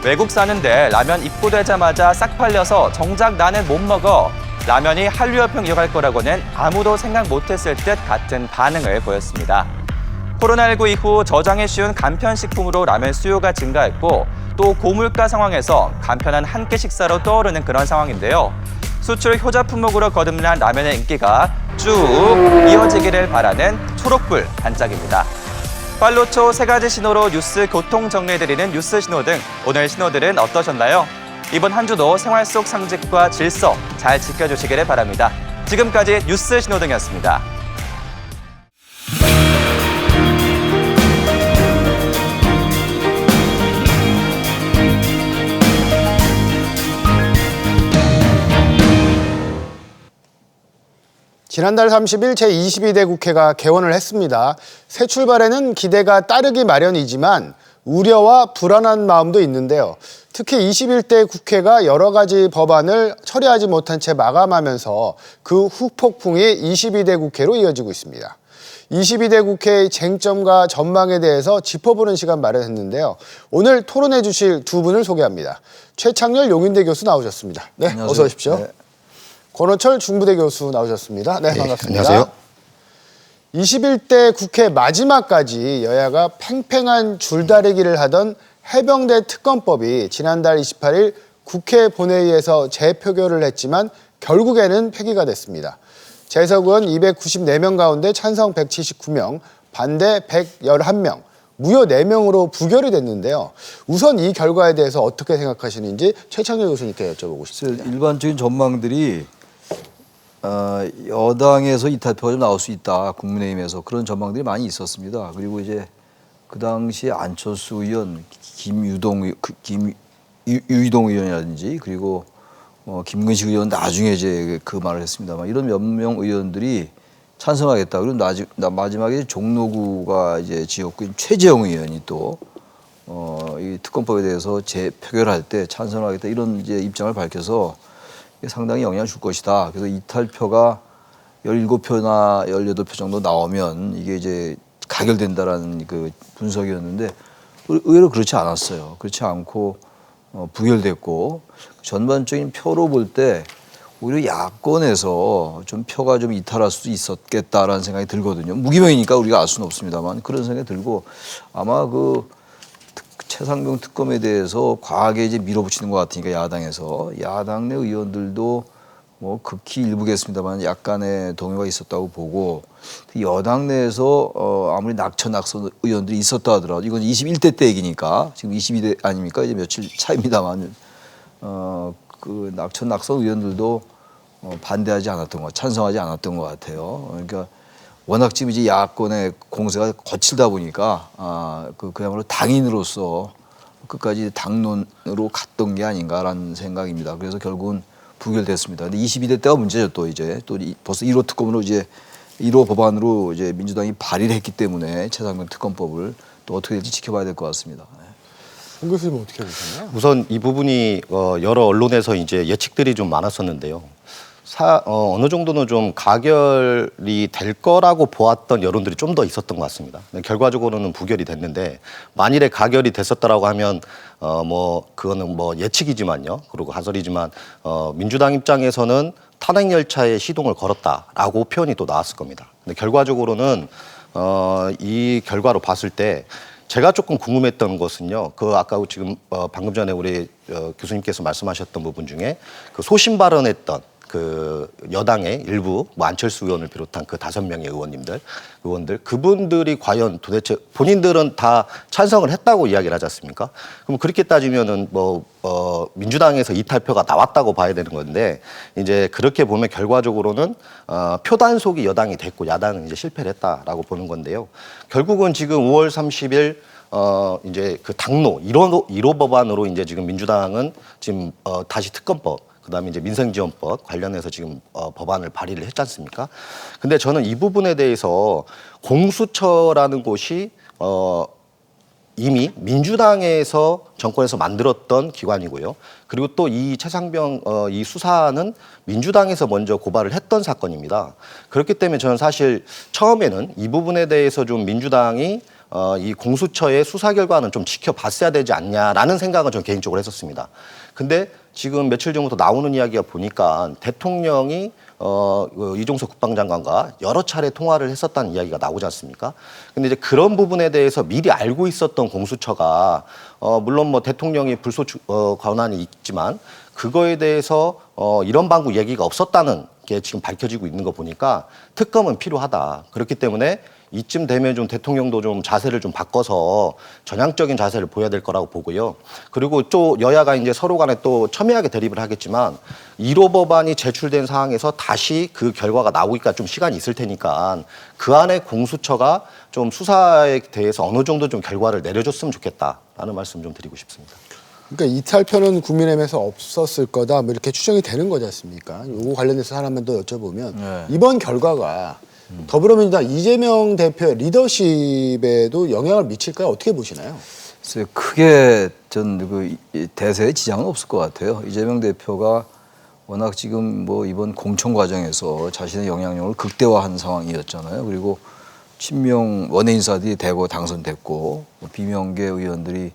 외국 사는데 라면 입고되자마자 싹 팔려서 정작 나는 못 먹어. 라면이 한류 열풍 이어갈 거라고는 아무도 생각 못했을 듯 같은 반응을 보였습니다. 코로나19 이후 저장이 쉬운 간편식품으로 라면 수요가 증가했고 또 고물가 상황에서 간편한 한 끼 식사로 떠오르는 그런 상황인데요. 수출 효자 품목으로 거듭난 라면의 인기가 쭉 이어지기를 바라는 초록불 반짝입니다. 팔로초 세 가지 신호로 뉴스 교통 정리해드리는 뉴스 신호등, 오늘 신호들은 어떠셨나요? 이번 한 주도 생활 속 상식과 질서 잘 지켜주시기를 바랍니다. 지금까지 뉴스 신호등이었습니다. 지난달 30일 제22대 국회가 개원을 했습니다. 새 출발에는 기대가 따르기 마련이지만 우려와 불안한 마음도 있는데요. 특히 21대 국회가 여러 가지 법안을 처리하지 못한 채 마감하면서 그 후폭풍이 22대 국회로 이어지고 있습니다. 22대 국회의 쟁점과 전망에 대해서 짚어보는 시간 마련했는데요. 오늘 토론해 주실 두 분을 소개합니다. 최창렬 용인대 교수 나오셨습니다. 네, 안녕하세요. 어서 오십시오. 네. 권호철 중부대 교수 나오셨습니다. 네, 반갑습니다. 안녕하세요. 21대 국회 마지막까지 여야가 팽팽한 줄다리기를 하던 해병대 특검법이 지난달 28일 국회 본회의에서 재표결을 했지만 결국에는 폐기가 됐습니다. 재석 의원 294명 가운데 찬성 179명, 반대 111명, 무효 4명으로 부결이 됐는데요. 우선 이 결과에 대해서 어떻게 생각하시는지 최창렬 교수님께 여쭤보고 싶습니다. 일반적인 전망들이 여당에서 이탈표가 좀 나올 수 있다. 국민의힘에서 그런 전망들이 많이 있었습니다. 그리고 이제 그 당시에 안철수 의원, 유이동 의원이라든지 그리고 김근식 의원 나중에 이제 그 말을 했습니다만 이런 몇 명 의원들이 찬성하겠다. 그리고 마지막에 종로구가 이제 지역구인 최재형 의원이 또 이 특검법에 대해서 재표결할 때 찬성하겠다 이런 이제 입장을 밝혀서 상당히 영향을 줄 것이다. 그래서 이탈표가 17표나 18표 정도 나오면 이게 이제 가결된다라는 그 분석이었는데 의외로 그렇지 않았어요. 그렇지 않고 부결됐고 전반적인 표로 볼 때 오히려 야권에서 좀 표가 좀 이탈할 수도 있었겠다라는 생각이 들거든요. 무기명이니까 우리가 알 수는 없습니다만 그런 생각이 들고 아마 그 최상병 특검에 대해서 과하게 이제 밀어붙이는 것 같으니까 야당 내 의원들도 뭐 극히 일부겠습니다만 약간의 동요가 있었다고 보고 여당 내에서 아무리 낙천 의원들이 있었다 하더라도 이건 21대 때 얘기니까 지금 22대 아닙니까? 이제 며칠 차입니다만 그 낙천 의원들도 반대하지 않았던 것, 찬성하지 않았던 것 같아요. 그러니까 워낙 지금 이제 야권의 공세가 거칠다 보니까 그야말로 당인으로서 끝까지 당론으로 갔던 게 아닌가라는 생각입니다. 그래서 결국은 부결됐습니다. 근데 22대 때가 문제죠. 또 이제 또 벌써 1호 특검으로 이제 1호 법안으로 이제 민주당이 발의를 했기 때문에 최상병 특검법을 또 어떻게 될지 지켜봐야 될 것 같습니다. 홍 교수님 어떻게 보셨나요? 우선 이 부분이 여러 언론에서 이제 예측들이 좀 많았었는데요. 어느 정도는 좀 가결이 될 거라고 보았던 여론들이 좀 더 있었던 것 같습니다. 결과적으로는 부결이 됐는데 만일에 가결이 됐었다라고 하면 그거는 예측이지만요. 그리고 가설이지만 민주당 입장에서는 탄핵 열차에 시동을 걸었다라고 표현이 또 나왔을 겁니다. 근데 결과적으로는 이 결과로 봤을 때 제가 조금 궁금했던 것은요. 아까 지금 방금 전에 우리 교수님께서 말씀하셨던 부분 중에 그 소신 발언했던 그 여당의 일부 안철수 의원을 비롯한 그 5명의 의원들 그분들이 과연 도대체 본인들은 다 찬성을 했다고 이야기를 하지 않습니까? 그럼 그렇게 따지면은 민주당에서 이탈표가 나왔다고 봐야 되는 건데 이제 그렇게 보면 결과적으로는 표 단속이 여당이 됐고 야당은 이제 실패를 했다라고 보는 건데요. 결국은 지금 5월 30일 이제 그 당로 1호 법안으로 이제 지금 민주당은 지금 다시 특검법 그다음에 이제 민생지원법 관련해서 지금 법안을 발의를 했지 않습니까? 근데 저는 이 부분에 대해서 공수처라는 곳이 이미 민주당에서 정권에서 만들었던 기관이고요. 그리고 또 이 최상병 이 수사는 민주당에서 먼저 고발을 했던 사건입니다. 그렇기 때문에 저는 사실 처음에는 이 부분에 대해서 좀 민주당이 이 공수처의 수사 결과는 좀 지켜봤어야 되지 않냐라는 생각은 전 개인적으로 했었습니다. 근데 지금 며칠 전부터 나오는 이야기가 보니까 대통령이 이종석 국방장관과 여러 차례 통화를 했었다는 이야기가 나오지 않습니까? 근데 이제 그런 부분에 대해서 미리 알고 있었던 공수처가 물론 대통령이 불소추 권한이 있지만 그거에 대해서 이런 방구 얘기가 없었다는 게 지금 밝혀지고 있는 거 보니까 특검은 필요하다. 그렇기 때문에 이쯤 되면 좀 대통령도 좀 자세를 좀 바꿔서 전향적인 자세를 보여야 될 거라고 보고요. 그리고 또 여야가 이제 서로 간에 또 첨예하게 대립을 하겠지만 1호 법안이 제출된 상황에서 다시 그 결과가 나오기까지 좀 시간이 있을 테니까 그 안에 공수처가 좀 수사에 대해서 어느 정도 좀 결과를 내려줬으면 좋겠다라는 말씀 좀 드리고 싶습니다. 그러니까 이탈표는 국민의힘에서 없었을 거다 뭐 이렇게 추정이 되는 거지 않습니까? 요거 관련해서 하나만 더 여쭤보면 이번 결과가 더불어민주당 이재명 대표의 리더십에도 영향을 미칠까요? 어떻게 보시나요? 글쎄요, 크게 전 그 대세에 지장은 없을 것 같아요. 이재명 대표가 워낙 지금 뭐 이번 공천 과정에서 자신의 영향력을 극대화한 상황이었잖아요. 그리고 친명 원외 인사들이 대거 당선됐고 비명계 의원들이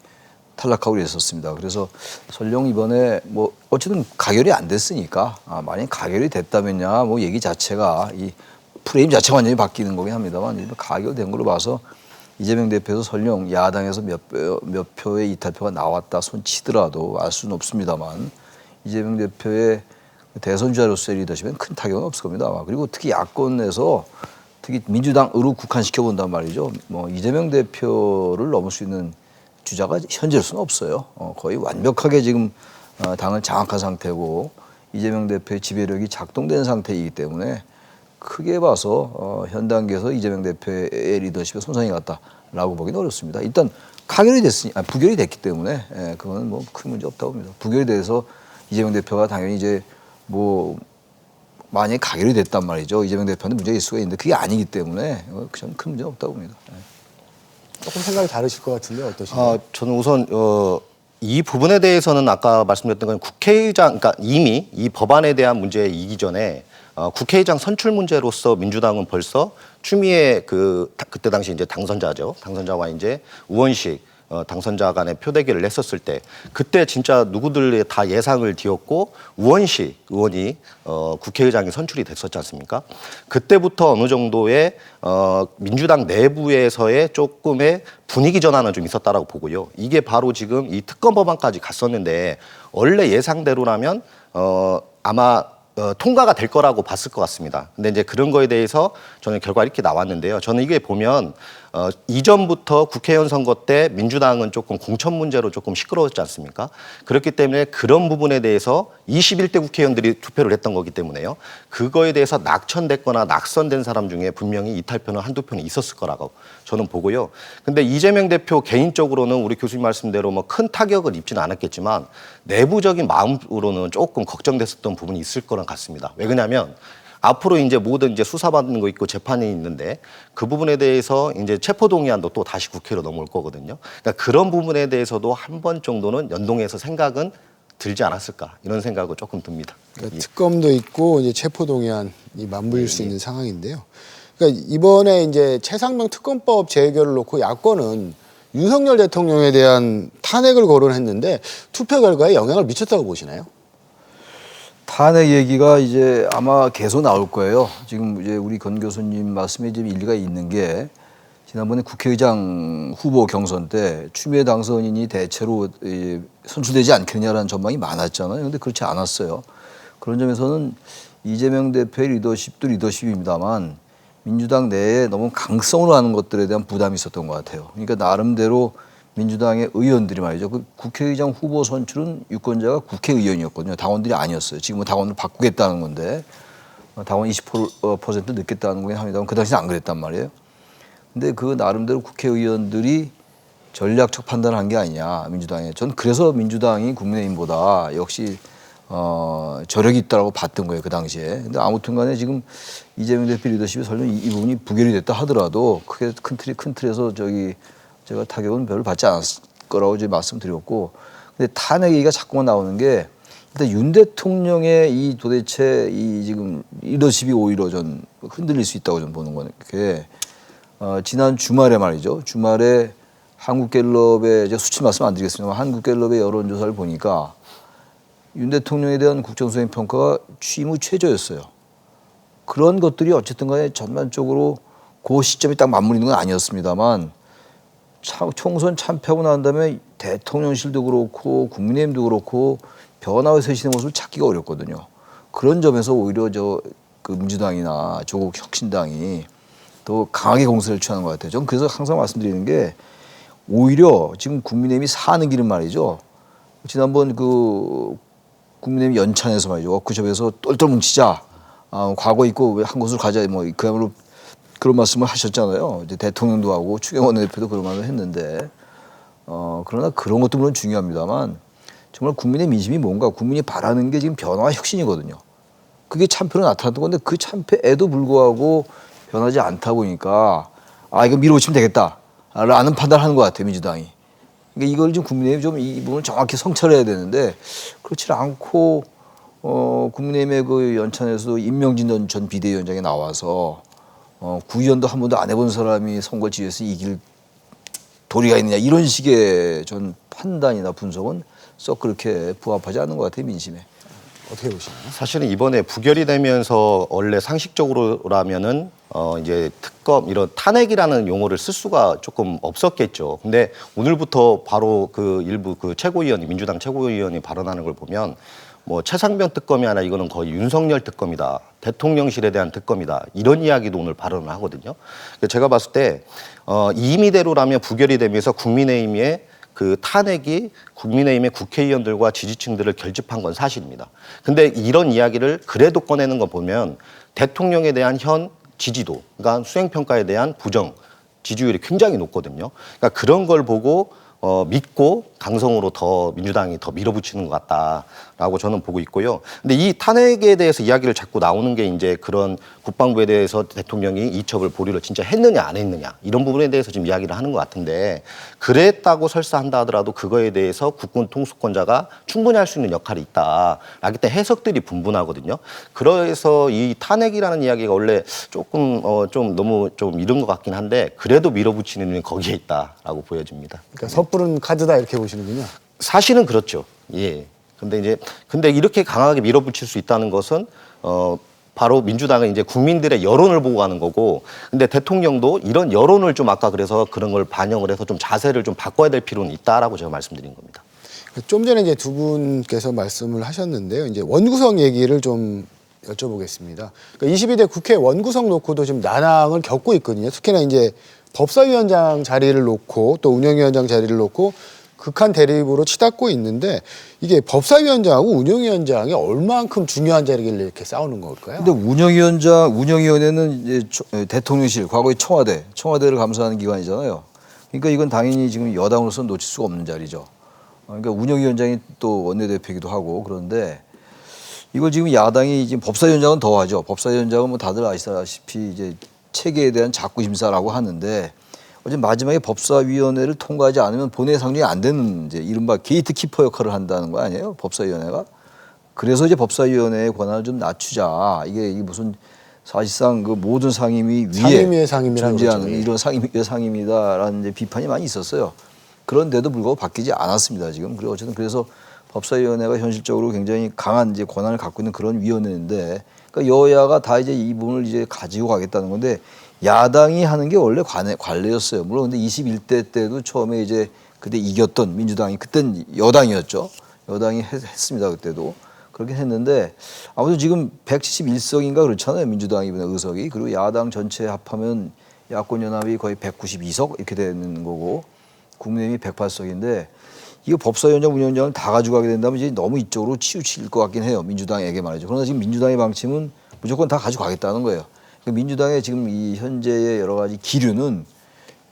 탈락하고 그랬었습니다. 그래서 설령 이번에 뭐 어쨌든 가결이 안 됐으니까 만약 가결이 됐다면야 뭐 얘기 자체가 이 프레임 자체가 완전히 바뀌는 거긴 합니다만 가결된 걸로 봐서 이재명 대표도 설령 야당에서 몇 표의 이탈표가 나왔다 손치더라도 알 수는 없습니다만 이재명 대표의 대선 주자로서의 리더십엔 큰 타격은 없을 겁니다. 그리고 특히 야권에서 특히 민주당으로 국한시켜 본단 말이죠. 뭐 이재명 대표를 넘을 수 있는 주자가 현재로서는 없어요. 거의 완벽하게 지금 당을 장악한 상태고 이재명 대표의 지배력이 작동된 상태이기 때문에 크게 봐서 현 단계에서 이재명 대표의 리더십에 손상이 갔다라고 보기는 어렵습니다. 일단 부결이 됐기 때문에 그거는 뭐 큰 문제 없다고 봅니다. 부결이 돼서 이재명 대표가 당연히 이제 뭐 만약에 가결이 됐단 말이죠. 이재명 대표한테 문제가 있을 수가 있는데 그게 아니기 때문에 저는 큰 문제는 없다고 봅니다. 조금 생각이 다르실 것 같은데 어떠신가요? 저는 우선 이 부분에 대해서는 아까 말씀드렸던 건 국회의장, 그러니까 이미 이 법안에 대한 문제에 이기 전에 국회의장 선출 문제로서 민주당은 벌써 추미애 그때 당시 이제 당선자와 이제 우원식 당선자 간의 표대결을 했었을 때 그때 진짜 누구들 다 예상을 뒤엎고 우원식 의원이 국회의장이 선출이 됐었지 않습니까? 그때부터 어느 정도의 민주당 내부에서의 조금의 분위기 전환은 좀 있었다라고 보고요. 이게 바로 지금 이 특검 법안까지 갔었는데 원래 예상대로라면 아마 통과가 될 거라고 봤을 것 같습니다. 근데 이제 그런 거에 대해서 저는 결과 이렇게 나왔는데요. 저는 이게 보면 이전부터 국회의원 선거 때 민주당은 조금 공천 문제로 조금 시끄러웠지 않습니까? 그렇기 때문에 그런 부분에 대해서 21대 국회의원들이 투표를 했던 거기 때문에요. 그거에 대해서 낙천됐거나 낙선된 사람 중에 분명히 이탈표는 한두 표는 있었을 거라고 저는 보고요. 근데 이재명 대표 개인적으로는 우리 교수님 말씀대로 뭐 큰 타격을 입지는 않았겠지만 내부적인 마음으로는 조금 걱정됐었던 부분이 있을 거란 같습니다. 왜 그러냐면 앞으로 이제 모든 이제 수사받는 거 있고 재판이 있는데 그 부분에 대해서 이제 체포동의안도 또 다시 국회로 넘어올 거거든요. 그러니까 그런 부분에 대해서도 한 번 정도는 연동해서 생각은 들지 않았을까 이런 생각은 조금 듭니다. 그러니까 특검도 있고 이제 체포동의안이 맞물릴 수 있는 상황인데요. 그러니까 이번에 이제 최상병 특검법 재결을 놓고 야권은 윤석열 대통령에 대한 탄핵을 거론했는데 투표 결과에 영향을 미쳤다고 보시나요? 탄핵 얘기가 이제 아마 계속 나올 거예요. 지금 이제 우리 건 교수님 말씀에 좀 일리가 있는 게 지난번에 국회의장 후보 경선 때 추미애 당선인이 대체로 선출되지 않겠냐라는 전망이 많았잖아요. 그런데 그렇지 않았어요. 그런 점에서는 이재명 대표의 리더십도 리더십입니다만 민주당 내에 너무 강성으로 하는 것들에 대한 부담이 있었던 것 같아요. 그러니까 나름대로 민주당의 의원들이 말이죠. 그 국회의장 후보 선출은 유권자가 국회의원이었거든요. 당원들이 아니었어요. 지금은 당원을 바꾸겠다는 건데 당원 20% 넣겠다는 거긴 합니다만 그 당시는 안 그랬단 말이에요. 근데 그 나름대로 국회의원들이 전략적 판단을 한 게 아니냐 민주당에. 전 그래서 민주당이 국민의힘보다 역시 저력이 있다라고 봤던 거예요 그 당시에. 근데 아무튼간에 지금 이재명 대표 리더십이 설령 이 부분이 부결이 됐다 하더라도 크게 큰 틀에서 제가 타격은 별로 받지 않았을 거라고 이제 말씀드렸고, 근데 탄핵 얘기가 자꾸만 나오는 게 일단 윤 대통령의 이 도대체 이 지금 리더십이 오히려 전 흔들릴 수 있다고 좀 보는 거는 게 지난 주말에 말이죠. 주말에 한국갤럽의 제가 수치 말씀 안 드리겠습니다만 한국갤럽의 여론조사를 보니까 윤 대통령에 대한 국정수행 평가가 취임 후 최저였어요. 그런 것들이 어쨌든 간에 전반적으로 그 시점이 딱 맞물리는 건 아니었습니다만 총선 참패하고 난 다음에 대통령실도 그렇고 국민의힘도 그렇고 변화의 쇄신의 모습을 찾기가 어렵거든요. 그런 점에서 오히려 그 민주당이나 조국 혁신당이 더 강하게 공세를 취하는 것 같아요. 저는 그래서 항상 말씀드리는 게 오히려 지금 국민의힘이 사는 길은 말이죠. 지난번 그 국민의힘 연찬에서 말이죠. 워크숍에서 똘똘 뭉치자. 과거 있고 한 곳으로 가자. 뭐 그야말로 그런 말씀을 하셨잖아요. 이제 대통령도 하고 추경호 대표도 그런 말을 했는데 그러나 그런 것도 물론 중요합니다만 정말 국민의 민심이 뭔가 국민이 바라는 게 지금 변화와 혁신이거든요. 그게 참패로 나타났던 건데 그 참패에도 불구하고 변하지 않다 보니까 이거 밀어붙이면 되겠다라는 판단을 하는 것 같아요, 민주당이. 그러니까 이걸 좀 국민의힘이 좀 이 부분을 정확히 성찰해야 되는데 그렇지 않고 국민의힘의 그 연찬에서도 임명진 전 비대위원장이 나와서 구의원도 한 번도 안 해본 사람이 선거 지휘에서 이길 도리가 있느냐 이런 식의 전 판단이나 분석은 썩 그렇게 부합하지 않는 것 같아요, 민심에. 어떻게 보시나요? 사실은 이번에 부결이 되면서 원래 상식적으로라면은 이제 특검 이런 탄핵이라는 용어를 쓸 수가 조금 없었겠죠. 근데 오늘부터 바로 그 일부 그 최고위원이 민주당 최고위원이 발언하는 걸 보면 뭐 최상병 특검이 아니라 이거는 거의 윤석열 특검이다. 대통령실에 대한 특검이다. 이런 이야기도 오늘 발언을 하거든요. 제가 봤을 때 임의대로라면 부결이 되면서 국민의힘의 그 탄핵이 국민의힘의 국회의원들과 지지층들을 결집한 건 사실입니다. 근데 이런 이야기를 그래도 꺼내는 거 보면 대통령에 대한 현 지지도, 그러니까 수행평가에 대한 부정, 지지율이 굉장히 높거든요. 그러니까 그런 걸 보고 믿고 강성으로 더 민주당이 더 밀어붙이는 것 같다라고 저는 보고 있고요. 근데 이 탄핵에 대해서 이야기를 자꾸 나오는 게 이제 그런 국방부에 대해서 대통령이 이첩을 보류를 진짜 했느냐 안 했느냐 이런 부분에 대해서 지금 이야기를 하는 것 같은데 그랬다고 설사한다 하더라도 그거에 대해서 국군 통수권자가 충분히 할 수 있는 역할이 있다. 라기 때문에 해석들이 분분하거든요. 그래서 이 탄핵이라는 이야기가 원래 조금 좀 너무 좀 이른 것 같긴 한데 그래도 밀어붙이는 게 거기에 있다라고 보여집니다. 그러니까 섣부른 카드다 이렇게 보시는군요. 사실은 그렇죠. 예. 근데 이렇게 강하게 밀어붙일 수 있다는 것은 바로 민주당은 이제 국민들의 여론을 보고 가는 거고, 근데 대통령도 이런 여론을 좀 아까 그래서 그런 걸 반영을 해서 좀 자세를 좀 바꿔야 될 필요는 있다라고 제가 말씀드린 겁니다. 좀 전에 이제 두 분께서 말씀을 하셨는데요. 이제 원구성 얘기를 좀 여쭤보겠습니다. 그러니까 22대 국회 원구성 놓고도 지금 난항을 겪고 있거든요. 특히나 이제 법사위원장 자리를 놓고 또 운영위원장 자리를 놓고 극한 대립으로 치닫고 있는데 이게 법사위원장하고 운영위원장이 얼마만큼 중요한 자리길래 이렇게 싸우는 걸까요? 근데 운영위원회는 이제 대통령실, 과거의 청와대를 감사하는 기관이잖아요. 그러니까 이건 당연히 지금 여당으로서는 놓칠 수가 없는 자리죠. 그러니까 운영위원장이 또 원내대표이기도 하고 그런데 이걸 지금 야당이 지금 법사위원장은 더 하죠. 법사위원장은 뭐 다들 아시다시피 이제 체계에 대한 작구심사라고 하는데 어제 마지막에 법사위원회를 통과하지 않으면 본회의 상정이 안 되는 이제 이른바 게이트키퍼 역할을 한다는 거 아니에요? 법사위원회가. 그래서 이제 법사위원회의 권한을 좀 낮추자. 이게 무슨 사실상 그 모든 상임위 위에 상임위의 상임이라는 존재하는 거죠. 이런 상임위의 상임이다라는 이제 비판이 많이 있었어요. 그런데도 불구하고 바뀌지 않았습니다 지금. 그리고 어쨌든 그래서 법사위원회가 현실적으로 굉장히 강한 이제 권한을 갖고 있는 그런 위원회인데, 그러니까 여야가 다 이제 이 부분을 이제 가지고 가겠다는 건데 야당이 하는 게 원래 관례였어요. 물론 근데 21대 때도 처음에 이제 그때 이겼던 민주당이 그땐 여당이었죠. 여당이 했습니다 그때도. 그렇게 했는데 아무튼 지금 171석인가 그렇잖아요 민주당이 이번에 의석이. 그리고 야당 전체 합하면 야권 연합이 거의 192석 이렇게 되는 거고 국민의힘이 108석인데 이거 법사위원장, 운영위원장을 다 가져가게 된다면 이제 너무 이쪽으로 치우칠 것 같긴 해요. 민주당에게 말이죠. 그러나 지금 민주당의 방침은 무조건 다 가져가겠다는 거예요. 그러니까 민주당의 지금 이 현재의 여러 가지 기류는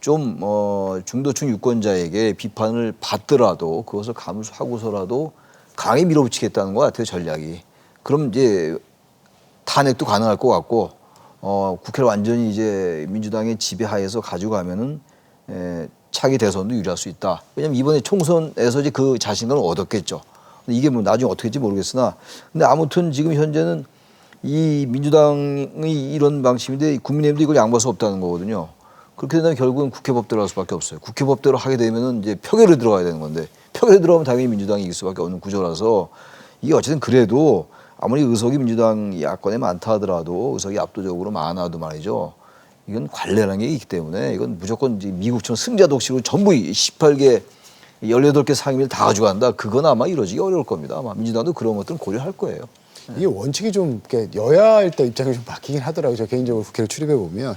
좀 중도층 유권자에게 비판을 받더라도 그것을 감수하고서라도 강하게 밀어붙이겠다는 것 같아요, 전략이. 그럼 이제 탄핵도 가능할 것 같고 국회를 완전히 이제 민주당의 지배하에서 가져가면은 차기 대선도 유리할 수 있다. 왜냐면 이번에 총선에서 이제 그 자신감을 얻었겠죠. 근데 이게 뭐 나중에 어떻게 될지 모르겠으나, 근데 아무튼 지금 현재는 이 민주당의 이런 방침인데 국민의힘도 이걸 양보할 수 없다는 거거든요. 그렇게 된다면 결국은 국회법대로 할 수밖에 없어요. 국회법대로 하게 되면은 이제 표결에 들어가야 되는 건데 표결에 들어가면 당연히 민주당이 이길 수밖에 없는 구조라서 이게 어쨌든 그래도 아무리 의석이 민주당 야권에 많다 하더라도 의석이 압도적으로 많아도 말이죠. 이건 관례라는 게 있기 때문에 이건 무조건 이제 미국처럼 승자 독식으로 전부 18개, 18개 상임위를 다 가져간다. 그건 아마 이루어지기 어려울 겁니다. 아마 민주당도 그런 것들은 고려할 거예요. 이게 원칙이 좀 이렇게 여야 일단 입장이 좀 바뀌긴 하더라고요. 저 개인적으로 국회를 출입해 보면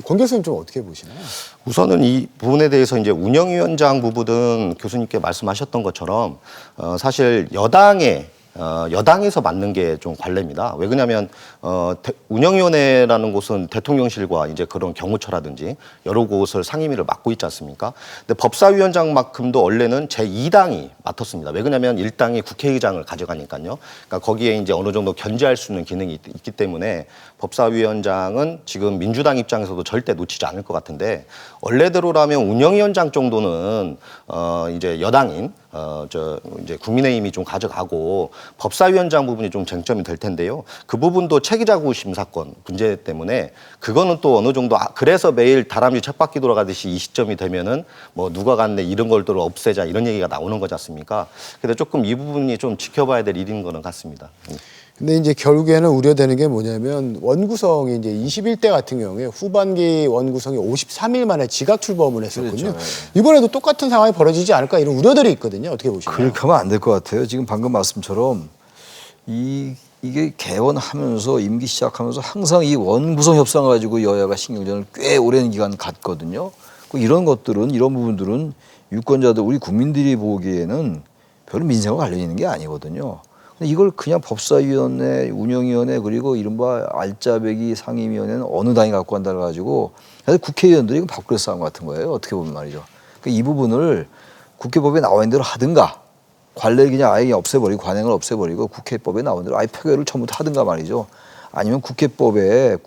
권 교수님 좀 어떻게 보시나요? 우선은 이 부분에 대해서 이제 운영위원장 부분은 교수님께 말씀하셨던 것처럼 사실 여당의 여당에서 맡는 게 좀 관례입니다. 왜 그러냐면 운영위원회라는 곳은 대통령실과 이제 그런 경호처라든지 여러 곳을 상임위를 맡고 있지 않습니까? 근데 법사위원장만큼도 원래는 제2당이 맡았습니다. 왜 그러냐면 1당이 국회의장을 가져가니까요. 그러니까 거기에 이제 어느 정도 견제할 수 있는 기능이 있기 때문에 법사위원장은 지금 민주당 입장에서도 절대 놓치지 않을 것 같은데, 원래대로라면 운영위원장 정도는 이제 여당인 이제 국민의힘이 좀 가져가고 법사위원장 부분이 좀 쟁점이 될 텐데요. 그 부분도 체기자구 심사권 문제 때문에 그거는 또 어느 정도 그래서 매일 다람쥐 쳇바퀴 돌아가듯이 이 시점이 되면은 뭐 누가 갔네 이런 걸들 없애자 이런 얘기가 나오는 거지 않습니까? 근데 조금 이 부분이 좀 지켜봐야 될 일인 거는 같습니다. 근데 이제 결국에는 우려되는 게 뭐냐면 원구성이 이제 21대 같은 경우에 후반기 원구성이 53일 만에 지각 출범을 했었거든요. 그렇죠. 이번에도 똑같은 상황이 벌어지지 않을까 이런 우려들이 있거든요. 어떻게 보시나요? 그렇게 하면 안 될 것 같아요. 지금 방금 말씀처럼 이게 개원하면서 임기 시작하면서 항상 이 원구성 협상 가지고 여야가 신경전을 꽤 오랜 기간 갔거든요. 이런 것들은 이런 부분들은 유권자들 우리 국민들이 보기에는 별로 민생과 관련 있는 게 아니거든요. 근데 이걸 그냥 법사위원회, 운영위원회 그리고 이른바 알짜배기 상임위원회는 어느 당이 갖고 간다고 가지고 국회의원들이 이거 밥그릇 싸움 같은 거예요. 어떻게 보면 말이죠. 그러니까 이 부분을 국회법에 나와 있는 대로 하든가 관례를 그냥 아예 없애버리고 관행을 없애버리고 국회법에 나온 대로 아예 표결을 처음부터 하든가 말이죠. 아니면 국회법을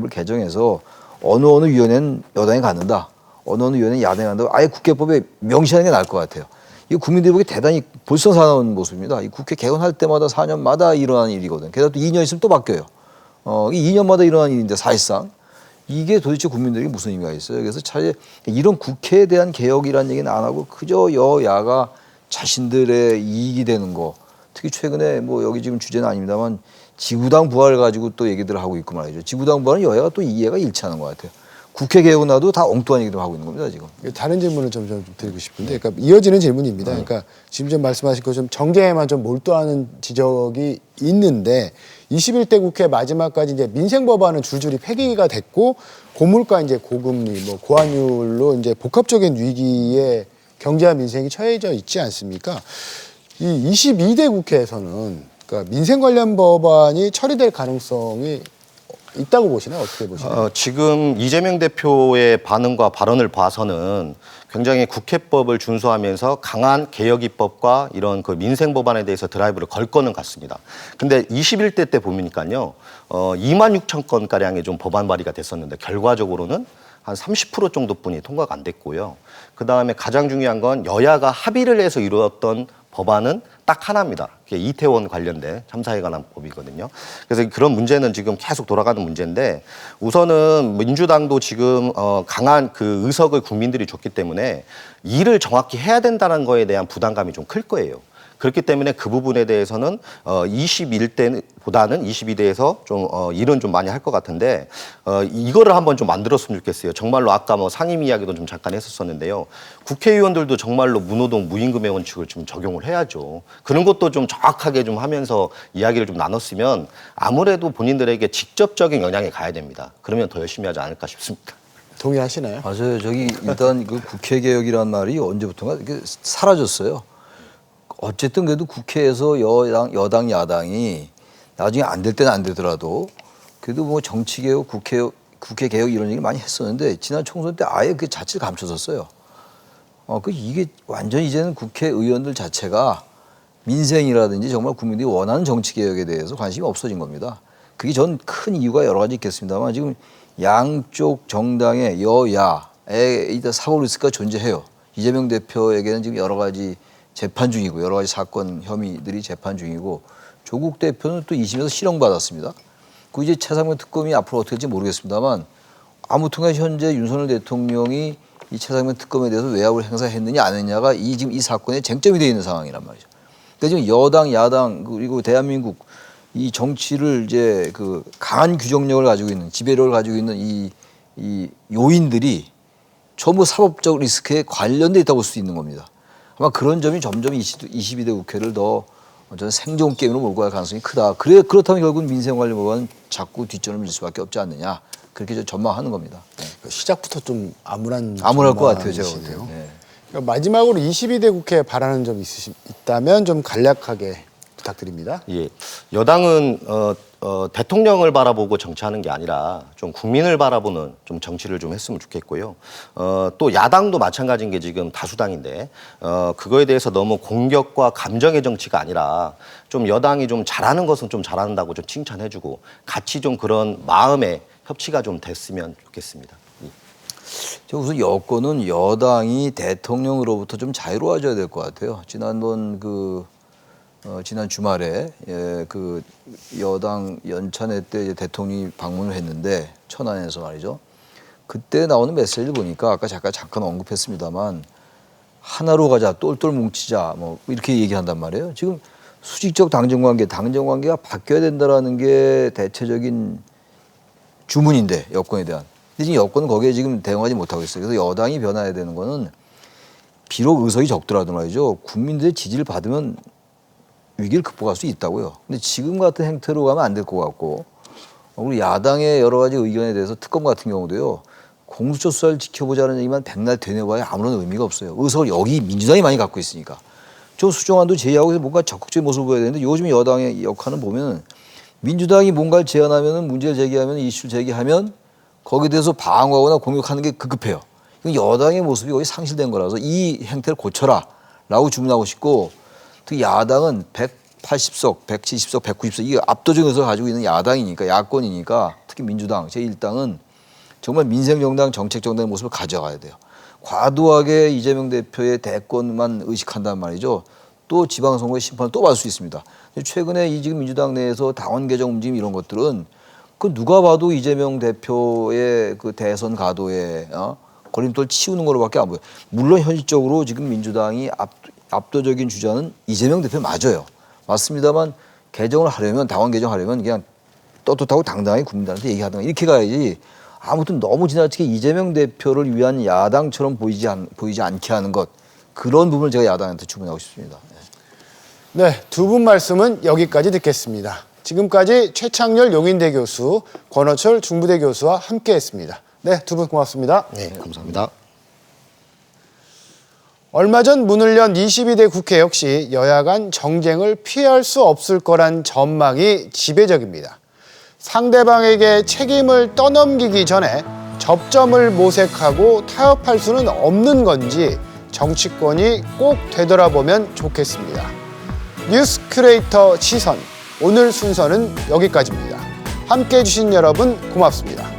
개정해서 어느 위원회는 여당이 갖는다. 어느 위원회는 야당이 갖는다. 아예 국회법에 명시하는 게 나을 것 같아요. 이 국민들이 보기 대단히 불쌍한 모습입니다. 이 국회 개원할 때마다 4년마다 일어나는 일이거든. 게다가 또 2년 있으면 또 바뀌어요. 이 2년마다 일어나는 일인데 사실상 이게 도대체 국민들에게 무슨 의미가 있어요? 그래서 차라리 이런 국회에 대한 개혁이라는 얘기는 안 하고 그저 여야가 자신들의 이익이 되는 거, 특히 최근에 뭐 여기 지금 주제는 아닙니다만 지구당 부활 가지고 또 얘기들을 하고 있고 말이죠. 지구당 부활은 여야가 또 이해가 일치하는 것 같아요. 국회 개혁은 나도 다 엉뚱한 얘기도 하고 있는 겁니다, 지금. 다른 질문을 좀 드리고 싶은데, 그러니까 이어지는 질문입니다. 그러니까 지금 좀 말씀하신 것처럼 정계에만 좀 몰두하는 지적이 있는데 21대 국회 마지막까지 이제 민생 법안은 줄줄이 폐기가 됐고 고물가 이제 고금리, 뭐 고환율로 이제 복합적인 위기에 경제와 민생이 처해져 있지 않습니까? 이 22대 국회에서는 그러니까 민생 관련 법안이 처리될 가능성이 있다고 보시나요? 어떻게 보시나요? 지금 이재명 대표의 반응과 발언을 봐서는 굉장히 국회법을 준수하면서 강한 개혁 입법과 이런 그 민생 법안에 대해서 드라이브를 걸 거는 같습니다. 근데 21대 때 보니까요, 2만 6천 건 가량의 좀 법안 발의가 됐었는데 결과적으로는 한 30% 정도뿐이 통과가 안 됐고요. 그 다음에 가장 중요한 건 여야가 합의를 해서 이루었던 법안은 딱 하나입니다. 그게 이태원 관련된 참사에 관한 법이거든요. 그래서 그런 문제는 지금 계속 돌아가는 문제인데 우선은 민주당도 지금 강한 그 의석을 국민들이 줬기 때문에 일을 정확히 해야 된다는 거에 대한 부담감이 좀 클 거예요. 그렇기 때문에 그 부분에 대해서는 21대보다는 22대에서 좀 일은 좀 많이 할 것 같은데 이거를 한번 좀 만들었으면 좋겠어요. 정말로 아까 뭐 상임 이야기도 좀 잠깐 했었었는데요. 국회의원들도 정말로 무노동 무임금의 원칙을 좀 적용을 해야죠. 그런 것도 좀 정확하게 좀 하면서 이야기를 좀 나눴으면 아무래도 본인들에게 직접적인 영향이 가야 됩니다. 그러면 더 열심히 하지 않을까 싶습니다. 동의하시나요? 맞아요. 저기 일단 그 국회 개혁이란 말이 언제부턴가 이렇게 사라졌어요. 어쨌든 그래도 국회에서 여당, 야당이 나중에 안 될 때는 안 되더라도 그래도 뭐 정치개혁, 국회 개혁 이런 얘기를 많이 했었는데 지난 총선 때 아예 그 자체를 감춰졌어요. 이게 완전히 이제는 국회의원들 자체가 민생이라든지 정말 국민들이 원하는 정치개혁에 대해서 관심이 없어진 겁니다. 그게 전 큰 이유가 여러 가지 있겠습니다만 지금 양쪽 정당의 여야의 사고 리스크가 존재해요. 이재명 대표에게는 지금 여러 가지 재판 중이고 여러 가지 사건 혐의들이 재판 중이고 조국 대표는 또 2심에서 실형받았습니다. 그 이제 최상병 특검이 앞으로 어떻게 될지 모르겠습니다만 아무튼 현재 윤석열 대통령이 이 최상병 특검에 대해서 외압을 행사했느냐 안 했느냐가 지금 이 사건의 쟁점이 되어 있는 상황이란 말이죠. 그러니까 지금 여당, 야당 그리고 대한민국 이 정치를 이제 그 강한 규정력을 가지고 있는 지배력을 가지고 있는 이 요인들이 전부 사법적 리스크에 관련돼 있다고 볼 수 있는 겁니다. 아마 그런 점이 점점 22대 국회를 더 생존 게임으로 몰고 갈 가능성이 크다. 그렇다면 결국은 민생 관련 법안은 자꾸 뒷전을 밀 수밖에 없지 않느냐. 그렇게 전망하는 겁니다. 네. 시작부터 좀 암울할 것 같아요. 제가 볼 때는. 네. 그러니까 마지막으로 22대 국회에 바라는 점이 있다면 좀 간략하게 부탁드립니다. 예, 여당은 대통령을 바라보고 정치하는 게 아니라 좀 국민을 바라보는 좀 정치를 좀 했으면 좋겠고요. 또 야당도 마찬가지인 게 지금 다수당인데 그거에 대해서 너무 공격과 감정의 정치가 아니라 좀 여당이 좀 잘하는 것은 좀 잘한다고 좀 칭찬해주고 같이 좀 그런 마음의 협치가 좀 됐으면 좋겠습니다. 우선 여권은 여당이 대통령으로부터 좀 자유로워져야 될 것 같아요. 지난번 지난 주말에 그 여당 연찬회 때 이제 대통령이 방문을 했는데 천안에서 말이죠. 그때 나오는 메시지를 보니까 아까 잠깐 언급했습니다만 하나로 가자, 똘똘 뭉치자 뭐 이렇게 얘기한단 말이에요. 지금 수직적 당정관계가 바뀌어야 된다라는 게 대체적인 주문인데 여권에 대한. 근데 지금 여권은 거기에 지금 대응하지 못하고 있어요. 그래서 여당이 변화해야 되는 거는 비록 의석이 적더라도 말이죠. 국민들의 지지를 받으면 위기를 극복할 수 있다고요. 근데 지금 같은 행태로 가면 안 될 것 같고 그리고 야당의 여러 가지 의견에 대해서 특검 같은 경우도요. 공수처 수사를 지켜보자는 얘기만 백날 되뇌봐야 아무런 의미가 없어요. 의석을 여기 민주당이 많이 갖고 있으니까. 저 수정안도 제의하고 뭔가 적극적인 모습을 보여야 되는데 요즘 여당의 역할은 보면 민주당이 뭔가를 제안하면 문제를 제기하면 이슈를 제기하면 거기에 대해서 방어하거나 공격하는 게 급급해요. 여당의 모습이 거의 상실된 거라서 이 행태를 고쳐라 라고 주문하고 싶고 특히 야당은 180석, 170석, 190석 이게 압도적인 의석을 가지고 있는 야당이니까 야권이니까 특히 민주당, 제1당은 정말 민생정당, 정책정당의 모습을 가져가야 돼요. 과도하게 이재명 대표의 대권만 의식한단 말이죠. 또 지방선거의 심판을 또 받을 수 있습니다. 최근에 이 지금 민주당 내에서 당원 개정 움직임 이런 것들은 그 누가 봐도 이재명 대표의 그 대선 가도에 걸림돌 치우는 거로밖에 안 보여요. 물론 현실적으로 지금 민주당이 압도적인 주자는 이재명 대표 맞아요. 맞습니다만 개정을 하려면 당원 개정하려면 그냥 떳떳하고 당당하게 국민들한테 얘기하든가 이렇게 가야지 아무튼 너무 지나치게 이재명 대표를 위한 야당처럼 보이지 않게 하는 것 그런 부분을 제가 야당한테 주문하고 싶습니다. 네, 두 분 말씀은 여기까지 듣겠습니다. 지금까지 최창렬 용인대 교수, 권호철 중부대 교수와 함께했습니다. 네, 두 분 고맙습니다. 네, 감사합니다. 얼마 전 문을 연 22대 국회 역시 여야 간 정쟁을 피할 수 없을 거란 전망이 지배적입니다. 상대방에게 책임을 떠넘기기 전에 접점을 모색하고 타협할 수는 없는 건지 정치권이 꼭 되돌아보면 좋겠습니다. 뉴스 큐레이터 시선, 오늘 순서는 여기까지입니다. 함께해 주신 여러분 고맙습니다.